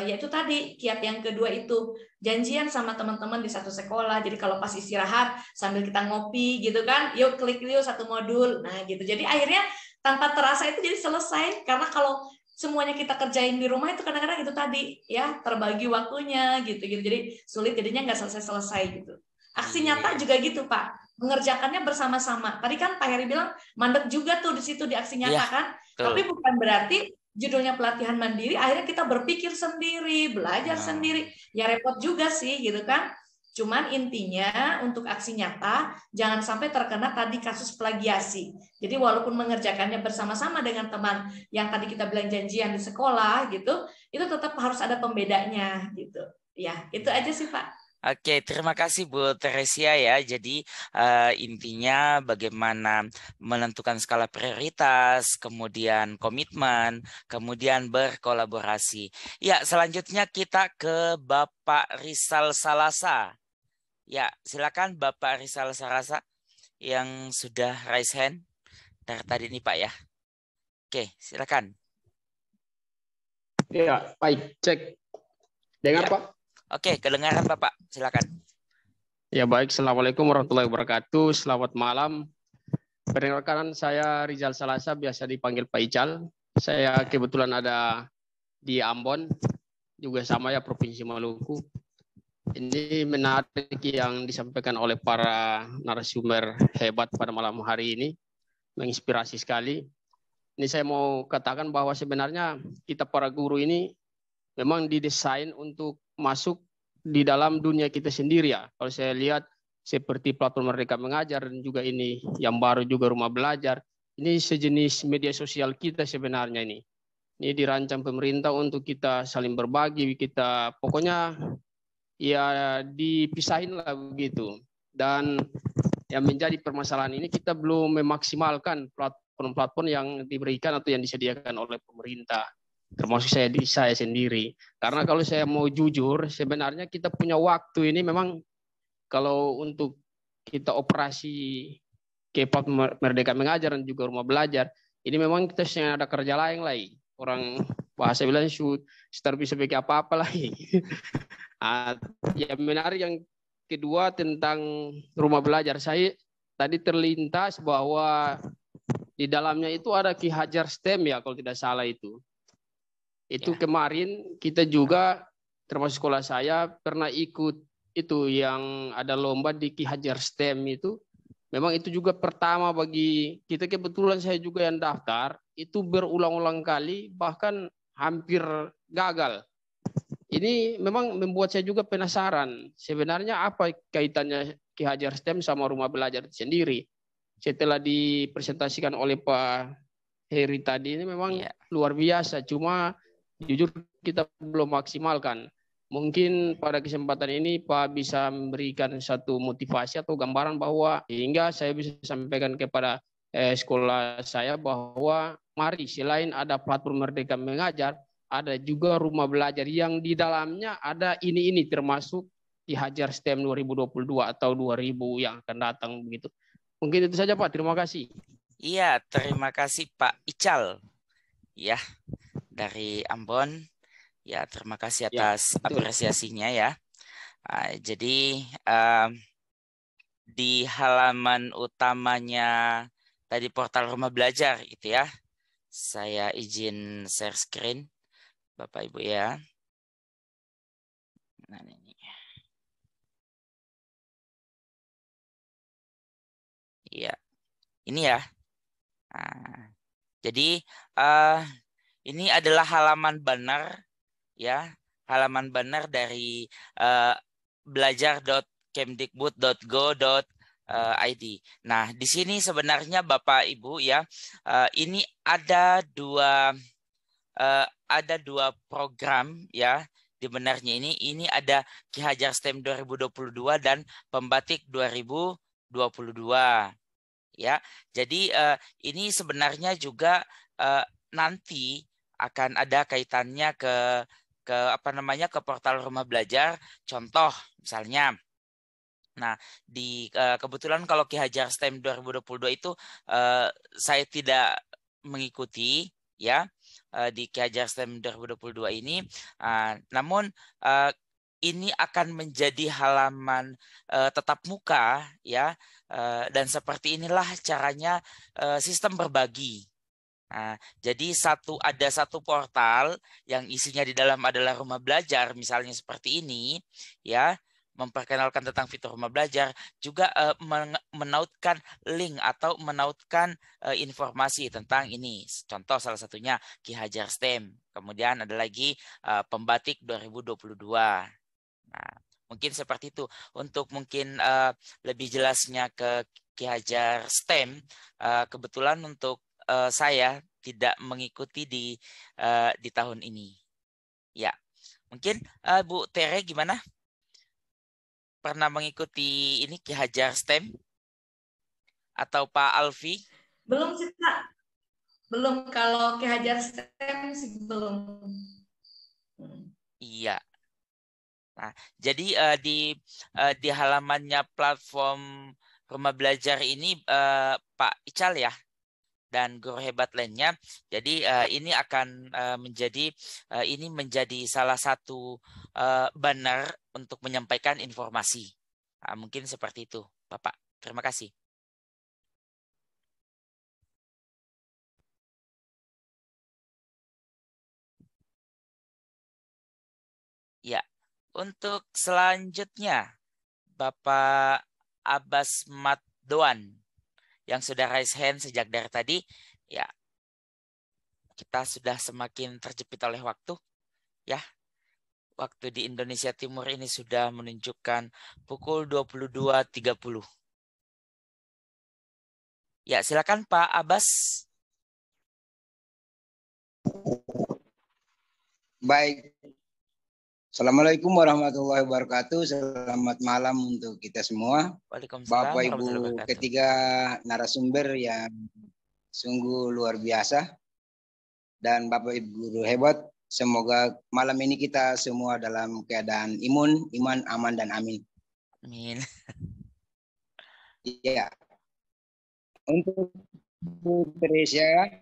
yaitu tadi kiat yang kedua itu janjian sama teman-teman di satu sekolah. Jadi kalau pas istirahat sambil kita ngopi gitu kan, yuk klik yuk satu modul. Nah gitu. Jadi akhirnya tanpa terasa itu jadi selesai. Karena kalau semuanya kita kerjain di rumah itu kadang-kadang itu tadi ya terbagi waktunya gitu. Jadi sulit, jadinya nggak selesai gitu. Aksi nyata juga gitu Pak. Mengerjakannya bersama-sama. Tadi kan Pak Heri bilang mandek juga tuh di situ di aksi nyata kan. Tapi bukan berarti judulnya pelatihan mandiri, akhirnya kita berpikir sendiri, belajar sendiri. Ya repot juga sih gitu kan. Cuman intinya untuk aksi nyata jangan sampai terkena tadi kasus plagiasi. Jadi walaupun mengerjakannya bersama-sama dengan teman yang tadi kita bilang janjian di sekolah gitu, itu tetap harus ada pembedanya gitu. Ya, itu aja sih Pak. Oke, terima kasih Bu Teresia ya. Jadi intinya bagaimana menentukan skala prioritas, kemudian komitmen, kemudian berkolaborasi. Ya, selanjutnya kita ke Bapak Rizal Salasa. Ya, silakan Bapak Rizal Salasa yang sudah raise hand dari tadi nih Pak ya. Oke, silakan. Ya, baik, cek. Dengar ya. Pak? Oke, kedengaran Bapak, silakan. Ya baik, Assalamualaikum warahmatullahi wabarakatuh. Selamat malam. Perkenalkan saya Rizal Salasa, biasa dipanggil Pak Ical. Saya kebetulan ada di Ambon, juga sama ya Provinsi Maluku. Ini menarik yang disampaikan oleh para narasumber hebat pada malam hari ini, menginspirasi sekali. Ini saya mau katakan bahwa sebenarnya kita para guru ini memang didesain untuk masuk di dalam dunia kita sendiri ya. Kalau saya lihat seperti platform Merdeka Mengajar dan juga ini yang baru juga Rumah Belajar, ini sejenis media sosial kita sebenarnya ini. Ini dirancang pemerintah untuk kita saling berbagi, kita pokoknya ya dipisahin lah begitu. Dan yang menjadi permasalahan ini kita belum memaksimalkan platform-platform yang diberikan atau yang disediakan oleh pemerintah. Termasuk saya sendiri. Karena kalau saya mau jujur, sebenarnya kita punya waktu ini memang kalau untuk kita operasi ke platform Merdeka Mengajar dan juga Rumah Belajar, ini memang kita sedang ada kerja lain lagi. Orang bahasa bilang start bisa bikin apa-apa lagi. Yang menarik yang kedua tentang Rumah Belajar. Saya tadi terlintas bahwa di dalamnya itu ada Ki Hajar STEM ya kalau tidak salah itu. Itu kemarin kita juga termasuk sekolah saya pernah ikut itu yang ada lomba di Ki Hajar STEM itu. Memang itu juga pertama bagi kita, kebetulan saya juga yang daftar, itu berulang-ulang kali bahkan hampir gagal. Ini memang membuat saya juga penasaran sebenarnya apa kaitannya Ki Hajar STEM sama Rumah Belajar itu sendiri. Setelah dipresentasikan oleh Pak Heri tadi ini memang luar biasa, cuma jujur kita belum maksimalkan. Mungkin pada kesempatan ini Pak bisa memberikan satu motivasi atau gambaran bahwa hingga saya bisa sampaikan kepada sekolah saya bahwa mari selain ada platform Merdeka Mengajar, ada juga Rumah Belajar yang di dalamnya ada ini termasuk Ki Hajar STEM 2022 atau 2000 yang akan datang begitu. Mungkin itu saja Pak, terima kasih. Iya, terima kasih Pak Ical. Ya. Dari Ambon, ya terima kasih atas apresiasinya ya. Jadi di halaman utamanya tadi portal Rumah Belajar itu ya, saya izin share screen, Bapak Ibu ya. Nah ini, ya, ini ya. Nah, jadi ini adalah halaman banner ya, halaman banner dari belajar.kemdikbud.go.id. Nah, di sini sebenarnya Bapak Ibu ya, ini ada dua program ya. Sebenarnya ini ada Ki Hajar STEM 2022 dan Pembatik 2022 ya. Jadi ini sebenarnya juga nanti akan ada kaitannya ke portal Rumah Belajar. Contoh misalnya, nah di kebetulan kalau Ki Hajar STEM 2022 itu saya tidak mengikuti ya di Ki Hajar STEM 2022 ini, namun ini akan menjadi halaman tetap muka ya, dan seperti inilah caranya sistem berbagi. Nah, jadi ada satu portal yang isinya di dalam adalah Rumah Belajar misalnya seperti ini ya. memperkenalkan tentang fitur rumah belajar, juga menautkan link atau menautkan informasi tentang ini. Contoh salah satunya Ki Hajar STEM. Kemudian ada lagi Pembatik 2022. Nah, mungkin seperti itu. Untuk mungkin lebih jelasnya ke Ki Hajar STEM, kebetulan untuk saya tidak mengikuti di tahun ini. Ya, mungkin Bu Tere gimana? Pernah mengikuti ini Ki Hajar STEM? Atau Pak Alfi? Belum sih, Pak. Belum, kalau Ki Hajar STEM sih belum. Iya. Nah, jadi di halamannya platform rumah belajar ini Pak Ical ya dan guru hebat lainnya. Jadi ini akan menjadi salah satu banner untuk menyampaikan informasi. Nah, mungkin seperti itu, Bapak. Terima kasih. Ya. Untuk selanjutnya, Bapak Abbas Matdoan yang sudah raise hand sejak dari tadi, ya kita sudah semakin terjepit oleh waktu, ya. Waktu di Indonesia Timur ini sudah menunjukkan pukul 22.30. Ya, silakan Pak Abbas. Baik. Assalamualaikum warahmatullahi wabarakatuh. Selamat malam untuk kita semua. Bapak Ibu ketiga narasumber yang sungguh luar biasa. Dan Bapak Ibu guru hebat. Semoga malam ini kita semua dalam keadaan iman, aman, dan amin. Amin. Iya. Untuk Bu Teresia.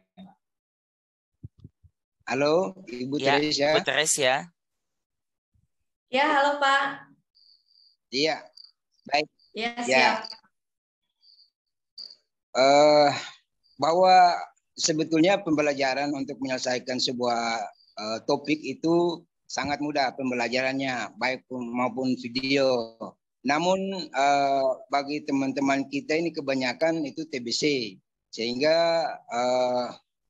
Halo, Ibu Teresia. Bu Teresia. Ya, halo Pak. Iya, baik. Ya, siap. Bahwa sebetulnya pembelajaran untuk menyelesaikan sebuah topik itu sangat mudah pembelajarannya, baik maupun video. Namun bagi teman-teman kita ini kebanyakan itu TBC, sehingga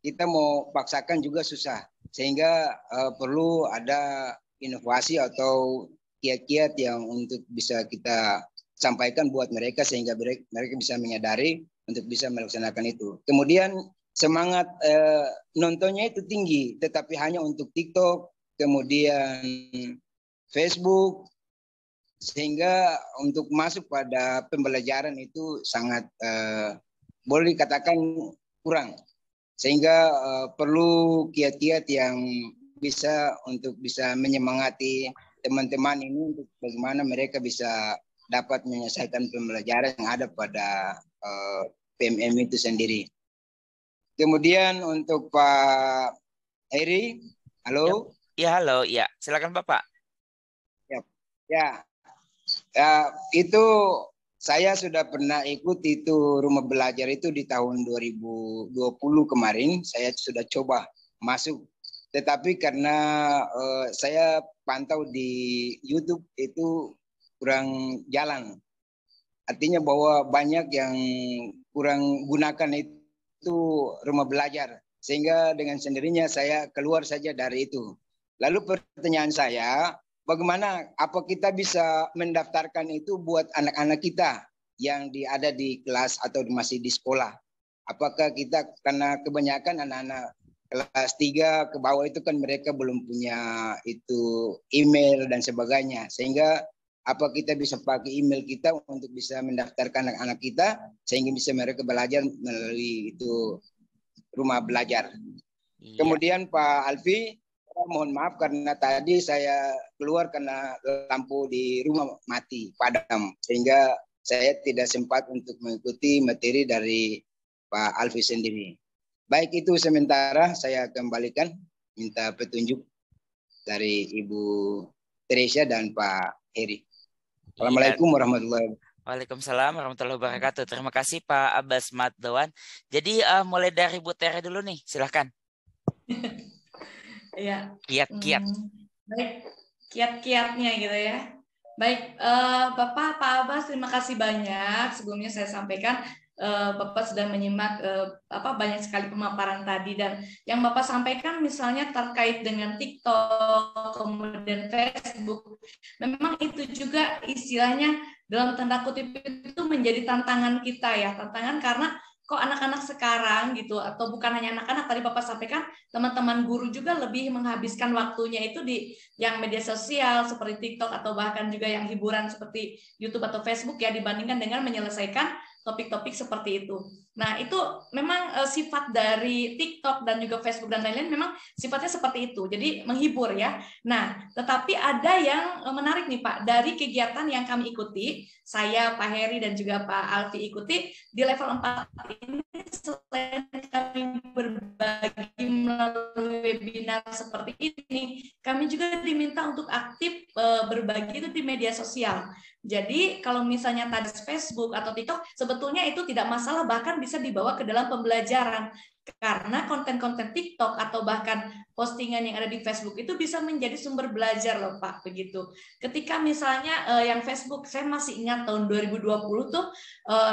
kita mau paksakan juga susah. Sehingga perlu ada inovasi atau kiat-kiat yang untuk bisa kita sampaikan buat mereka sehingga mereka bisa menyadari untuk bisa melaksanakan itu. Kemudian semangat nontonnya itu tinggi, tetapi hanya untuk TikTok, kemudian Facebook, sehingga untuk masuk pada pembelajaran itu sangat boleh dikatakan kurang. Sehingga perlu kiat-kiat yang bisa menyemangati teman-teman ini untuk bagaimana mereka bisa dapat menyelesaikan pembelajaran yang ada pada PMM itu sendiri. Kemudian untuk Pak Heri, halo. Ya, halo. Ya, silakan Bapak. Ya, itu saya sudah pernah ikut itu rumah belajar itu di tahun 2020 kemarin. Saya sudah coba masuk. Tetapi karena saya pantau di YouTube itu kurang jalan. Artinya bahwa banyak yang kurang gunakan itu rumah belajar. Sehingga dengan sendirinya saya keluar saja dari itu. Lalu pertanyaan saya, bagaimana apa kita bisa mendaftarkan itu buat anak-anak kita yang ada di kelas atau masih di sekolah? Apakah kita, karena kebanyakan anak-anak kelas 3 ke bawah itu kan mereka belum punya itu email dan sebagainya. Sehingga apa kita bisa pakai email kita untuk bisa mendaftarkan anak-anak kita sehingga bisa mereka belajar melalui itu rumah belajar. Iya. Kemudian Pak Alfi, mohon maaf karena tadi saya keluar karena lampu di rumah mati, padam. Sehingga saya tidak sempat untuk mengikuti materi dari Pak Alfi sendiri. Baik, itu sementara saya kembalikan, minta petunjuk dari Ibu Teresia dan Pak Heri. Assalamualaikum warahmatullahi wabarakatuh. Waalaikumsalam warahmatullahi wabarakatuh. Terima kasih Pak Abbas Matdoan. Jadi mulai dari Bu Tere dulu nih, silahkan. Iya. Kiat-kiat. Baik, kiat-kiatnya gitu ya. Baik, Bapak, Pak Abbas, terima kasih banyak. Sebelumnya saya sampaikan Bapak sudah menyimak banyak sekali pemaparan tadi, dan yang Bapak sampaikan misalnya terkait dengan TikTok, kemudian Facebook, memang itu juga istilahnya dalam tanda kutip itu menjadi tantangan kita ya, tantangan karena kok anak-anak sekarang gitu, atau bukan hanya anak-anak, tadi Bapak sampaikan teman-teman guru juga lebih menghabiskan waktunya itu di yang media sosial seperti TikTok atau bahkan juga yang hiburan seperti YouTube atau Facebook ya, dibandingkan dengan menyelesaikan topik-topik seperti itu. Nah, itu memang sifat dari TikTok dan juga Facebook dan lain-lain memang sifatnya seperti itu. Jadi menghibur ya. Nah, tetapi ada yang menarik nih Pak, dari kegiatan yang kami ikuti, saya, Pak Heri dan juga Pak Alfi ikuti di level 4 ini, selain kami berbagi melalui webinar seperti ini, kami juga diminta untuk aktif berbagi itu di media sosial. Jadi kalau misalnya tadi Facebook atau TikTok, sebetulnya itu tidak masalah, bahkan bisa dibawa ke dalam pembelajaran. Karena konten-konten TikTok atau bahkan postingan yang ada di Facebook itu bisa menjadi sumber belajar loh Pak, begitu. Ketika misalnya yang Facebook, saya masih ingat tahun 2020 tuh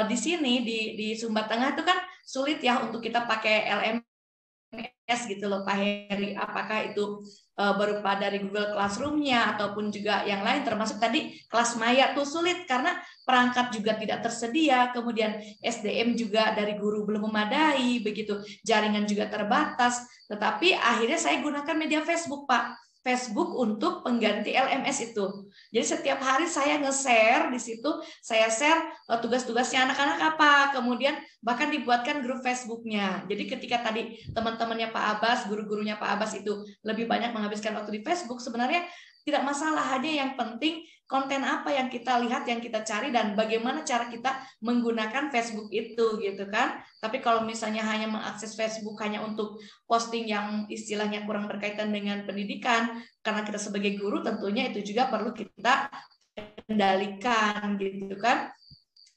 di sini di Sumba Tengah itu kan sulit ya untuk kita pakai LMS gitu loh Pak Heri. Apakah itu berupa dari Google Classroom-nya ataupun juga yang lain, termasuk tadi kelas maya tuh sulit karena perangkat juga tidak tersedia, kemudian SDM juga dari guru belum memadai, begitu, jaringan juga terbatas. Tetapi akhirnya saya gunakan media Facebook Pak, Facebook untuk pengganti LMS itu. Jadi setiap hari saya nge-share di situ, saya share tugas-tugasnya anak-anak apa, kemudian bahkan dibuatkan grup Facebooknya. Jadi ketika tadi teman-temannya Pak Abbas, guru-gurunya Pak Abbas itu lebih banyak menghabiskan waktu di Facebook, sebenarnya tidak masalah, hanya yang penting konten apa yang kita lihat, yang kita cari, dan bagaimana cara kita menggunakan Facebook itu, gitu kan. Tapi kalau misalnya hanya mengakses Facebook hanya untuk posting yang istilahnya kurang berkaitan dengan pendidikan, karena kita sebagai guru tentunya itu juga perlu kita kendalikan, gitu kan.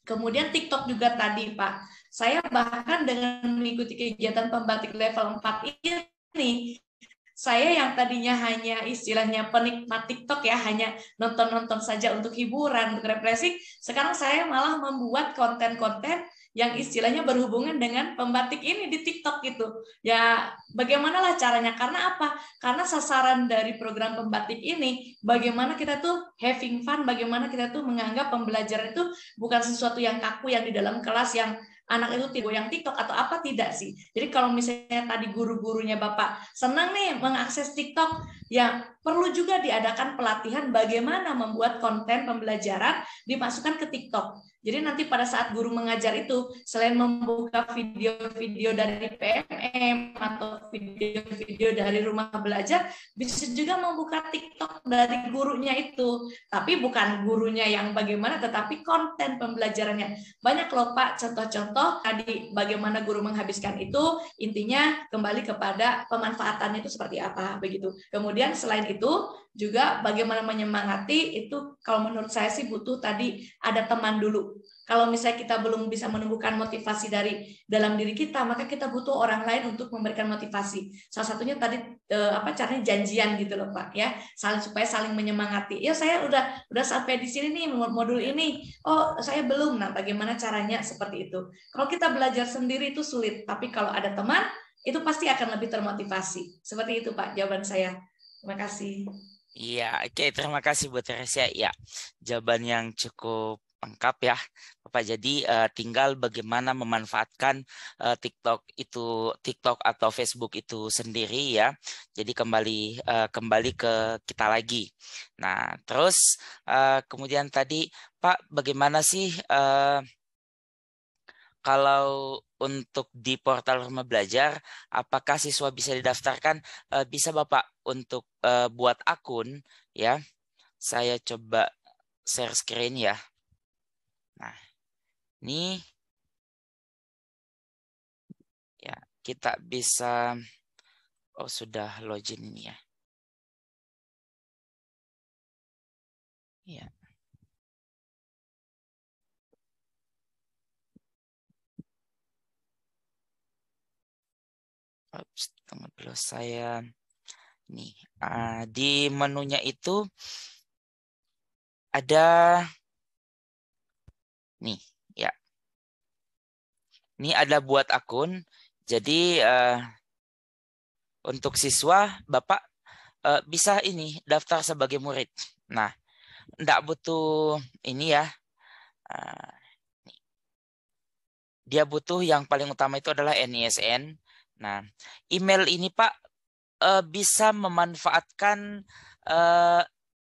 Kemudian TikTok juga tadi Pak, saya bahkan dengan mengikuti kegiatan pembatik level 4 ini, saya yang tadinya hanya istilahnya penikmat TikTok ya, hanya nonton-nonton saja untuk hiburan, untuk refreshing, sekarang saya malah membuat konten-konten yang istilahnya berhubungan dengan pembatik ini di TikTok gitu. Ya, bagaimanalah caranya? Karena apa? Karena sasaran dari program pembatik ini, bagaimana kita tuh having fun, bagaimana kita tuh menganggap pembelajaran itu bukan sesuatu yang kaku yang di dalam kelas yang anak itu tidak yang TikTok atau apa, tidak sih. Jadi kalau misalnya tadi guru-gurunya Bapak senang nih mengakses TikTok, ya perlu juga diadakan pelatihan bagaimana membuat konten pembelajaran dimasukkan ke TikTok. Jadi nanti pada saat guru mengajar itu, selain membuka video-video dari PMM atau video-video dari rumah belajar, bisa juga membuka TikTok dari gurunya itu. Tapi bukan gurunya yang bagaimana, tetapi konten pembelajarannya. Banyak loh Pak contoh-contoh tadi bagaimana guru menghabiskan itu, intinya kembali kepada pemanfaatannya itu seperti apa, begitu. Kemudian selain itu juga bagaimana menyemangati itu, kalau menurut saya sih butuh tadi ada teman dulu. Kalau misalnya kita belum bisa menumbuhkan motivasi dari dalam diri kita, maka kita butuh orang lain untuk memberikan motivasi. Salah satunya tadi caranya janjian gitu loh Pak ya, supaya saling menyemangati. Ya saya udah sampai di sini nih modul ini. Oh, saya belum. Nah, bagaimana caranya seperti itu? Kalau kita belajar sendiri itu sulit, tapi kalau ada teman itu pasti akan lebih termotivasi. Seperti itu Pak jawaban saya. Terima kasih. Iya, oke, terima kasih Bu Teresia. Ya, jawaban yang cukup lengkap ya, Bapak. Jadi tinggal bagaimana memanfaatkan TikTok atau Facebook itu sendiri ya. Jadi kembali ke kita lagi. Nah, terus kemudian tadi Pak, bagaimana sih kalau untuk di portal Rumah Belajar, apakah siswa bisa didaftarkan? Bisa Bapak untuk buat akun ya. Saya coba share screen ya. Nah, ini ya kita bisa, sudah login ini ya. Ya. Tunggu dulu saya nih di menunya itu ada nih ya. Ini ada buat akun. Jadi untuk siswa Bapak bisa ini daftar sebagai murid. Nah, enggak butuh ini ya. Dia butuh yang paling utama itu adalah NISN. Nah, email ini Pak bisa memanfaatkan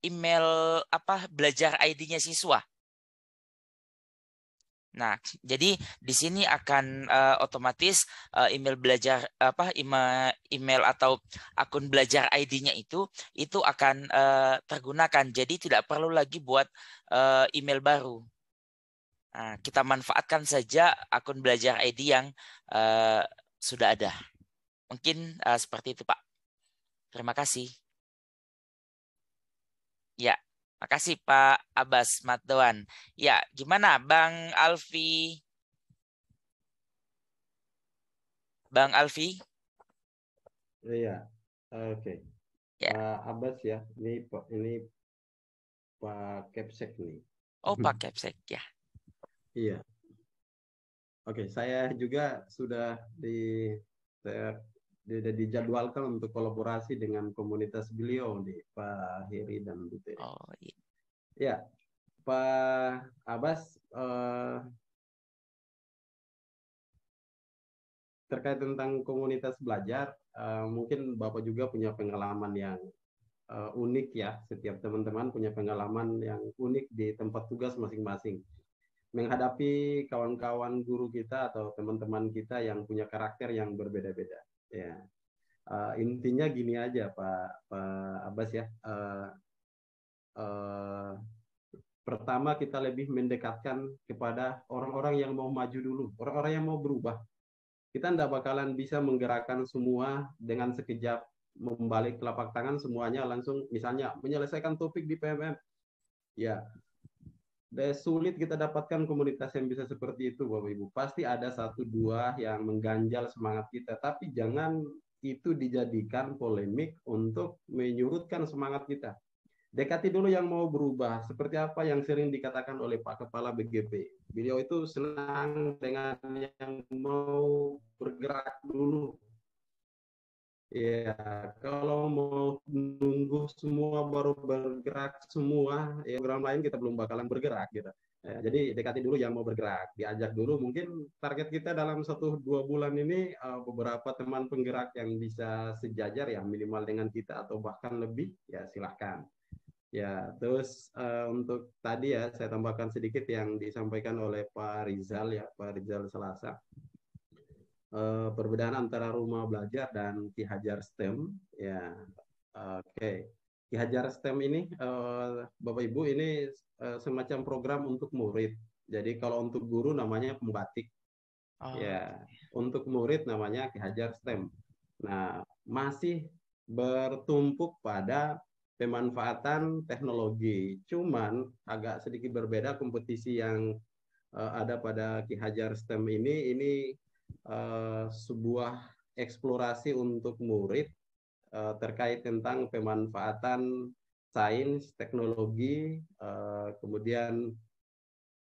email belajar ID-nya siswa. Nah, jadi di sini akan otomatis email belajar email atau akun belajar ID-nya itu akan tergunakan. Jadi tidak perlu lagi buat email baru. Nah, kita manfaatkan saja akun belajar ID yang sudah ada. Mungkin seperti itu, Pak. Terima kasih. Ya. Makasih Pak Abbas Matdoan. Ya, gimana Bang Alfi? Bang Alfi? Iya, oke. Ya. Pak Abbas ya, ini Pak Kepsek nih. Oh, Pak Kepsek ya. Iya. Oke, saya juga sudah dijadwalkan untuk kolaborasi dengan komunitas beliau di Pak Heri dan Bu Teri. Oh iya. Ya, Pak Abbas terkait tentang komunitas belajar, mungkin Bapak juga punya pengalaman yang unik ya. Setiap teman-teman punya pengalaman yang unik di tempat tugas masing-masing. Menghadapi kawan-kawan guru kita atau teman-teman kita yang punya karakter yang berbeda-beda. Ya, intinya gini aja Pak Abbas ya. Pertama kita lebih mendekatkan kepada orang-orang yang mau maju dulu, orang-orang yang mau berubah. Kita tidak bakalan bisa menggerakkan semua dengan sekejap membalik telapak tangan semuanya langsung misalnya menyelesaikan topik di PMM. Ya, sulit kita dapatkan komunitas yang bisa seperti itu Bapak Ibu. Pasti ada satu dua yang mengganjal semangat kita, tapi jangan itu dijadikan polemik untuk menyurutkan semangat kita. Dekati dulu yang mau berubah, seperti apa yang sering dikatakan oleh Pak Kepala BGP. Beliau itu senang dengan yang mau bergerak dulu. Ya, kalau mau nunggu semua baru bergerak semua, ya program lain kita belum bakalan bergerak gitu. Ya, jadi dekati dulu yang mau bergerak, diajak dulu. Mungkin target kita dalam 1-2 bulan ini beberapa teman penggerak yang bisa sejajar ya minimal dengan kita atau bahkan lebih, ya silahkan. Ya, terus untuk tadi ya saya tambahkan sedikit yang disampaikan oleh Pak Rizal ya, Pak Rizal Salasa. Perbedaan antara rumah belajar dan Ki Hajar STEM ya. Oke. Ki Hajar STEM ini Bapak Ibu ini semacam program untuk murid. Jadi kalau untuk guru namanya pembatik. Ya, untuk murid namanya Ki Hajar STEM. Nah, masih bertumpuk pada pemanfaatan teknologi. Cuman agak sedikit berbeda kompetisi yang ada pada Ki Hajar STEM ini sebuah eksplorasi untuk murid terkait tentang pemanfaatan sains, teknologi, kemudian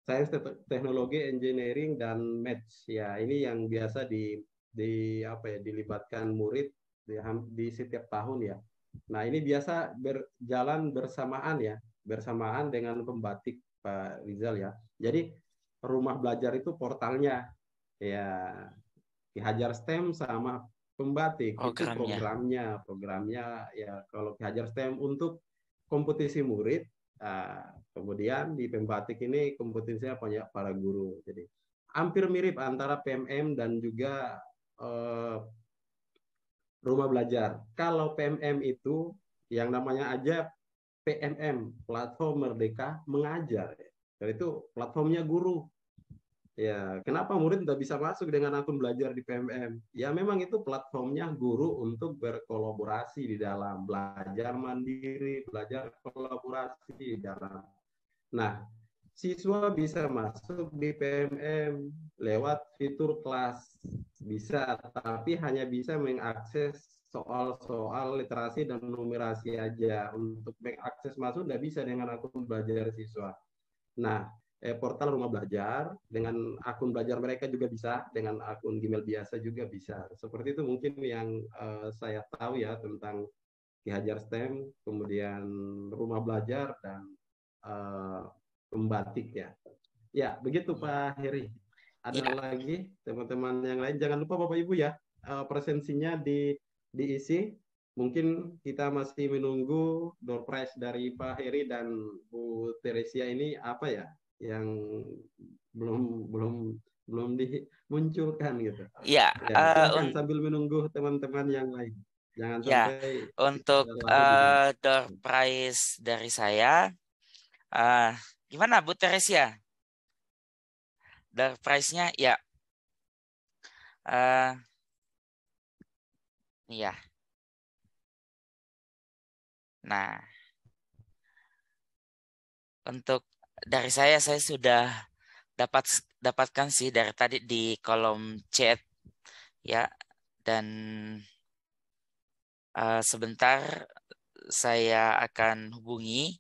sains, teknologi, engineering, dan maths. Ya, ini yang biasa dilibatkan murid di setiap tahun ya. Nah, ini biasa berjalan bersamaan dengan pembatik Pak Rizal ya. Jadi rumah belajar itu portalnya. Ya, Ki Hajar STEM sama pembatik itu programnya ya. Kalau Ki Hajar STEM untuk kompetisi murid, kemudian di pembatik ini kompetisinya banyak para guru. Jadi hampir mirip antara PMM dan juga rumah belajar. Kalau PMM itu yang namanya aja PMM, Platform Merdeka Mengajar. Dan itu platformnya guru. Ya, kenapa murid tidak bisa masuk dengan akun belajar di PMM? Ya, memang itu platformnya guru untuk berkolaborasi di dalam belajar mandiri, belajar kolaborasi di dalam. Nah, siswa bisa masuk di PMM lewat fitur kelas, bisa, tapi hanya bisa mengakses soal-soal literasi dan numerasi aja. Untuk mengakses masuk tidak bisa dengan akun belajar siswa. Nah, portal Rumah Belajar dengan akun belajar mereka juga bisa, dengan akun Gmail biasa juga bisa. Seperti itu mungkin yang saya tahu ya tentang Ki Hajar STEM, kemudian Rumah Belajar dan Pembatik ya. Ya, begitu Pak Heri. Ada Ya, lagi teman-teman yang lain. Jangan lupa Bapak Ibu ya, presensinya diisi. Mungkin kita masih menunggu door prize dari Pak Heri dan Bu Teresia ini apa ya yang belum belum belum dimunculkan gitu. ya, Ya, silakan sambil menunggu teman-teman yang lain. Jangan ya, sampai untuk larut di sini. door prize dari saya, gimana Bu Teresia? Door prize-nya, ya, ya. Nah, untuk dari saya sudah dapatkan sih dari tadi di kolom chat ya, dan sebentar saya akan hubungi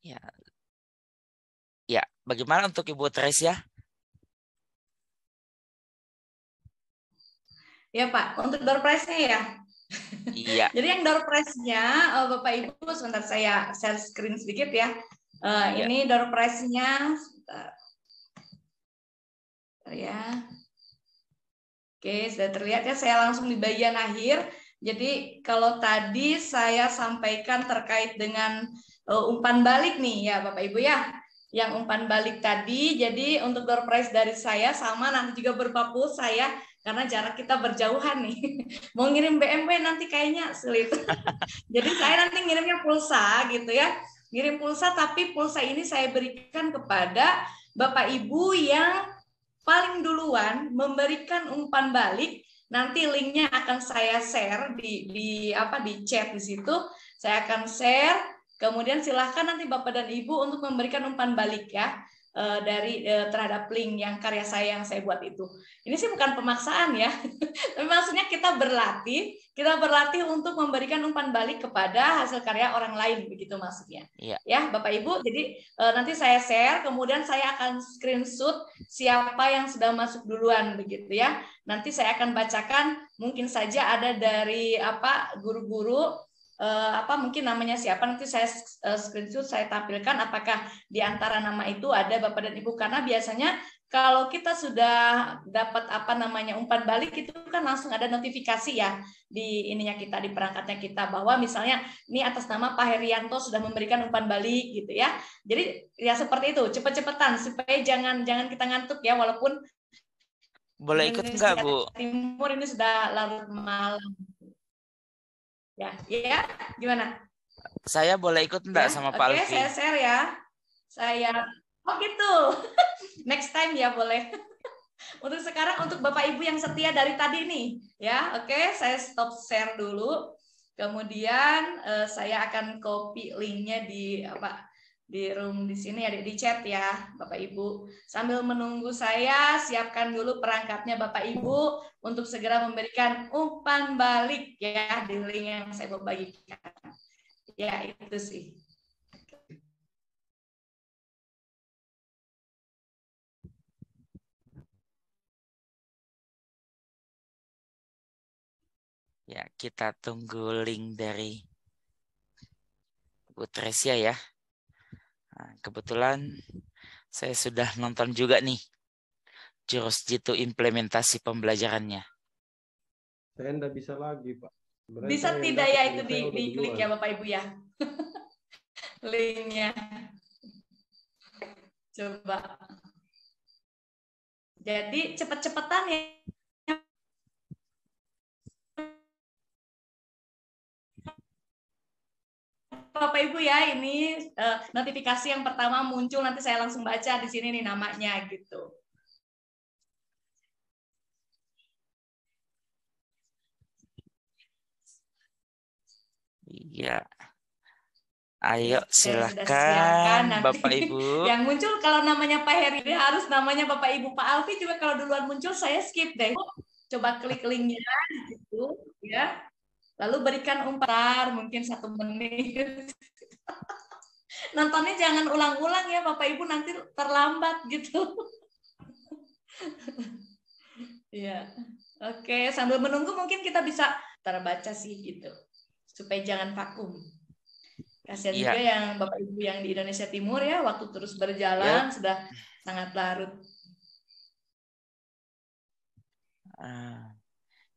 ya. Ya, bagaimana untuk Ibu Teresia? Ya Pak, untuk door prize-nya ya. Iya. Jadi yang door prize-nya, Bapak Ibu, sebentar saya share screen sedikit ya. Iya. Ini door prize-nya, ya. Oke, sudah terlihat ya. Saya langsung di bagian akhir. Jadi kalau tadi saya sampaikan terkait dengan umpan balik nih ya Bapak Ibu ya. Yang umpan balik tadi, jadi untuk door prize dari saya sama nanti juga berupa pulsa ya. Karena jarak kita berjauhan nih. Mau ngirim BMW nanti kayaknya sulit. Jadi saya nanti ngirimnya pulsa gitu ya. Ngirim pulsa, tapi pulsa ini saya berikan kepada Bapak Ibu yang paling duluan memberikan umpan balik. Nanti linknya akan saya share di chat di situ. Saya akan share. Kemudian silahkan nanti Bapak dan Ibu untuk memberikan umpan balik ya dari terhadap link yang karya saya yang saya buat itu. Ini sih bukan pemaksaan ya, tapi maksudnya kita berlatih untuk memberikan umpan balik kepada hasil karya orang lain, begitu maksudnya. Iya. Ya Bapak Ibu, jadi nanti saya share, kemudian saya akan screenshot siapa yang sudah masuk duluan begitu ya. Nanti saya akan bacakan, mungkin saja ada dari guru-guru mungkin namanya siapa, nanti saya screenshot, saya tampilkan apakah di antara nama itu ada Bapak dan Ibu, karena biasanya kalau kita sudah dapat umpan balik itu kan langsung ada notifikasi ya di ininya kita, di perangkatnya kita, bahwa misalnya ini atas nama Pak Herianto sudah memberikan umpan balik gitu ya. Jadi ya seperti itu, cepet-cepetan supaya jangan kita ngantuk ya, walaupun boleh ikut enggak Bu? Timur ini sudah larut malam. Ya, gimana? Saya boleh ikut enggak sama Pak Alfi? Oke, saya share ya. Oh gitu. Next time ya boleh. Untuk sekarang, untuk Bapak Ibu yang setia dari tadi nih, ya, oke, saya stop share dulu. Kemudian saya akan copy linknya di room di sini ya, di chat ya Bapak Ibu. Sambil menunggu saya siapkan dulu perangkatnya Bapak Ibu untuk segera memberikan umpan balik ya di link yang saya mau bagikan. Ya itu sih. Ya, kita tunggu link dari Bu Tresia ya. Nah, kebetulan saya sudah nonton juga nih Jurus Jitu implementasi pembelajarannya. Saya enggak bisa lagi, Pak. Sebenarnya bisa tidak ya itu di klik ya Bapak Ibu ya. Linknya. Coba. Jadi cepet-cepetan ya. Bapak Ibu ya, ini notifikasi yang pertama muncul, nanti saya langsung baca di sini nih namanya gitu. Iya. Ayo Saya sudah siapkan silakan nanti. Bapak Ibu. Yang muncul kalau namanya Pak Heri harus namanya Bapak Ibu. Pak Alfi juga kalau duluan muncul saya skip deh. Coba klik linknya gitu ya. Lalu berikan umpan mungkin 1 menit. Nontonnya jangan ulang-ulang ya Bapak Ibu, nanti terlambat gitu. Ya. Oke, sambil menunggu mungkin kita bisa terbaca sih gitu. Supaya jangan vakum. Kasihan juga yang Bapak Ibu yang di Indonesia Timur ya, waktu terus berjalan sudah sangat larut.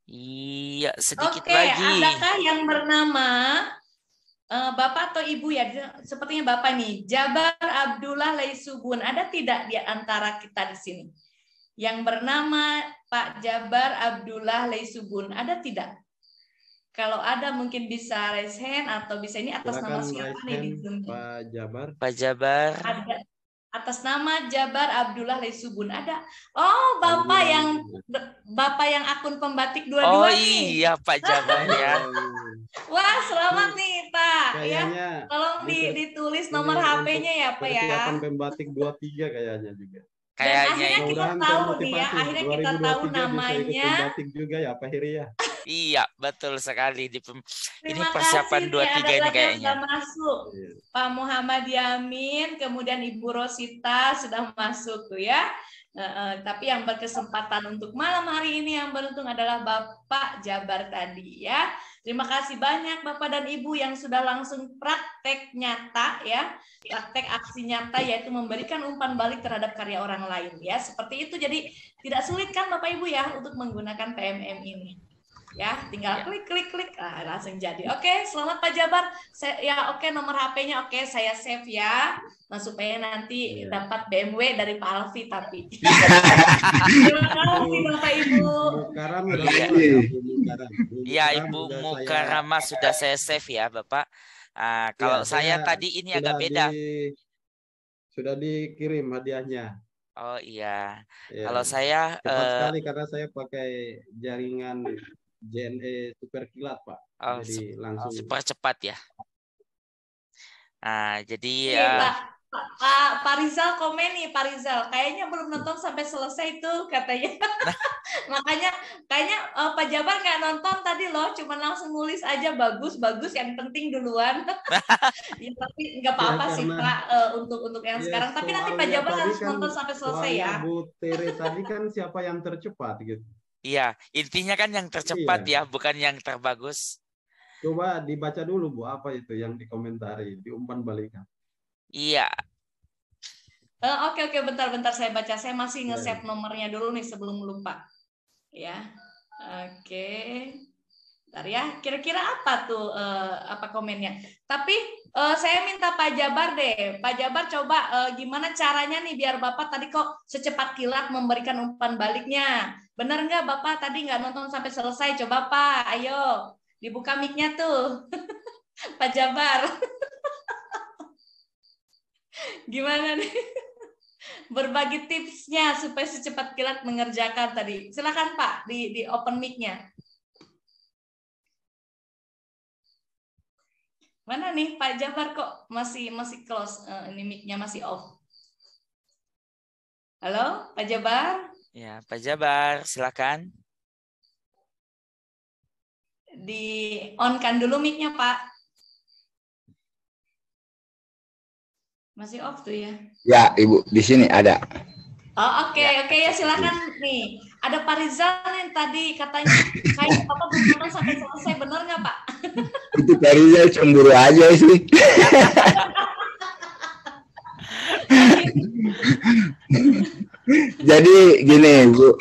Iya, sedikit Oke, lagi. adakah yang bernama Bapak atau Ibu ya, sepertinya Bapak nih, Jabar Abdullah Laisubun, ada tidak di antara kita di sini? Yang bernama Pak Jabar Abdullah Laisubun, ada tidak? Kalau ada mungkin bisa raise hand atau bisa ini atas nama siapa nih di Zoom? Pak Jabar. Pak Jabar. Ada atas nama Jabar Abdullah Laisubun ada. Oh, Bapak yang akun pembatik 22 oh, nih. Iya, Pak Jabar ya. Wah, selamat nih, Pak. Kayaknya ya. Tolong ditulis nomor HP-nya ya, Pak ya. Persiapan pembatik 23 kayaknya juga. Dan akhirnya kita tahu nih ya, akhirnya kita tahu namanya. Pembatik juga ya, Pak Heri ya. Iya, betul sekali di ini Terima persiapan kasih, 23 ini kayaknya. Sudah masuk. Pak Muhammad Yamin, kemudian Ibu Rosita sudah masuk tuh ya. Tapi yang berkesempatan untuk malam hari ini yang beruntung adalah Bapak Jabar tadi ya. Terima kasih banyak Bapak dan Ibu yang sudah langsung praktek nyata ya. Praktek aksi nyata yaitu memberikan umpan balik terhadap karya orang lain ya. Seperti itu, jadi tidak sulit kan Bapak Ibu ya untuk menggunakan PMM ini. Ya, tinggal klik langsung jadi. Oke, selamat Pak Jabar. Oke, nomor HP-nya oke, saya save ya. Nah, supaya nanti dapat BMW dari Pak Alfi tapi. Terima kasih Bapak Ibu. Ya, Ibu Mukarama sudah saya save ya, Bapak. Kalau saya tadi ini agak beda. Sudah dikirim hadiahnya. Oh iya. Kalau saya cepat sekali karena saya pakai jaringan JNE super kilat Pak. Jadi langsung super cepat ya. Jadi Pak Rizal komen nih, Pak Rizal kayaknya belum nonton sampai selesai tuh katanya. Makanya kayaknya Pak Jabar nggak nonton tadi loh, cuma langsung nulis aja bagus yang penting duluan. Ya, tapi nggak apa-apa sih Pak untuk yang sekarang. Tapi nanti Pak Jabar harus nonton sampai selesai ya. Bu Tere tadi kan siapa yang tercepat gitu. Iya, intinya kan yang tercepat ya, bukan yang terbagus. Coba dibaca dulu Bu, apa itu yang dikomentari, diumpan balikan. Iya. Oke, bentar saya baca. Saya masih nge-save nomornya dulu nih sebelum lupa. Ya. Oke. Bentar ya. Kira-kira apa tuh apa komennya? Tapi saya minta Pak Jabar deh. Pak Jabar coba gimana caranya nih biar Bapak tadi kok secepat kilat memberikan umpan baliknya. Benar nggak Bapak tadi nggak nonton sampai selesai? Coba Pak, ayo dibuka mic-nya tuh. Pak Jabar. Gimana nih? Berbagi tipsnya supaya secepat kilat mengerjakan tadi. Silakan Pak di open mic-nya. Mana nih Pak Jabar kok masih close, ini mic-nya masih off. Halo Pak Jabar? Ya, Pak Jabar, silakan. Di on-kan dulu mic-nya Pak. Masih off tuh ya? Ya Ibu, di sini ada. Oh oke ya silakan nih. Ada Pak Rizal yang tadi katanya kayak Bapak belum nonton sampai selesai, benar nggak Pak? Itu Pak Rizal cemburu aja sih. Jadi gini Bu,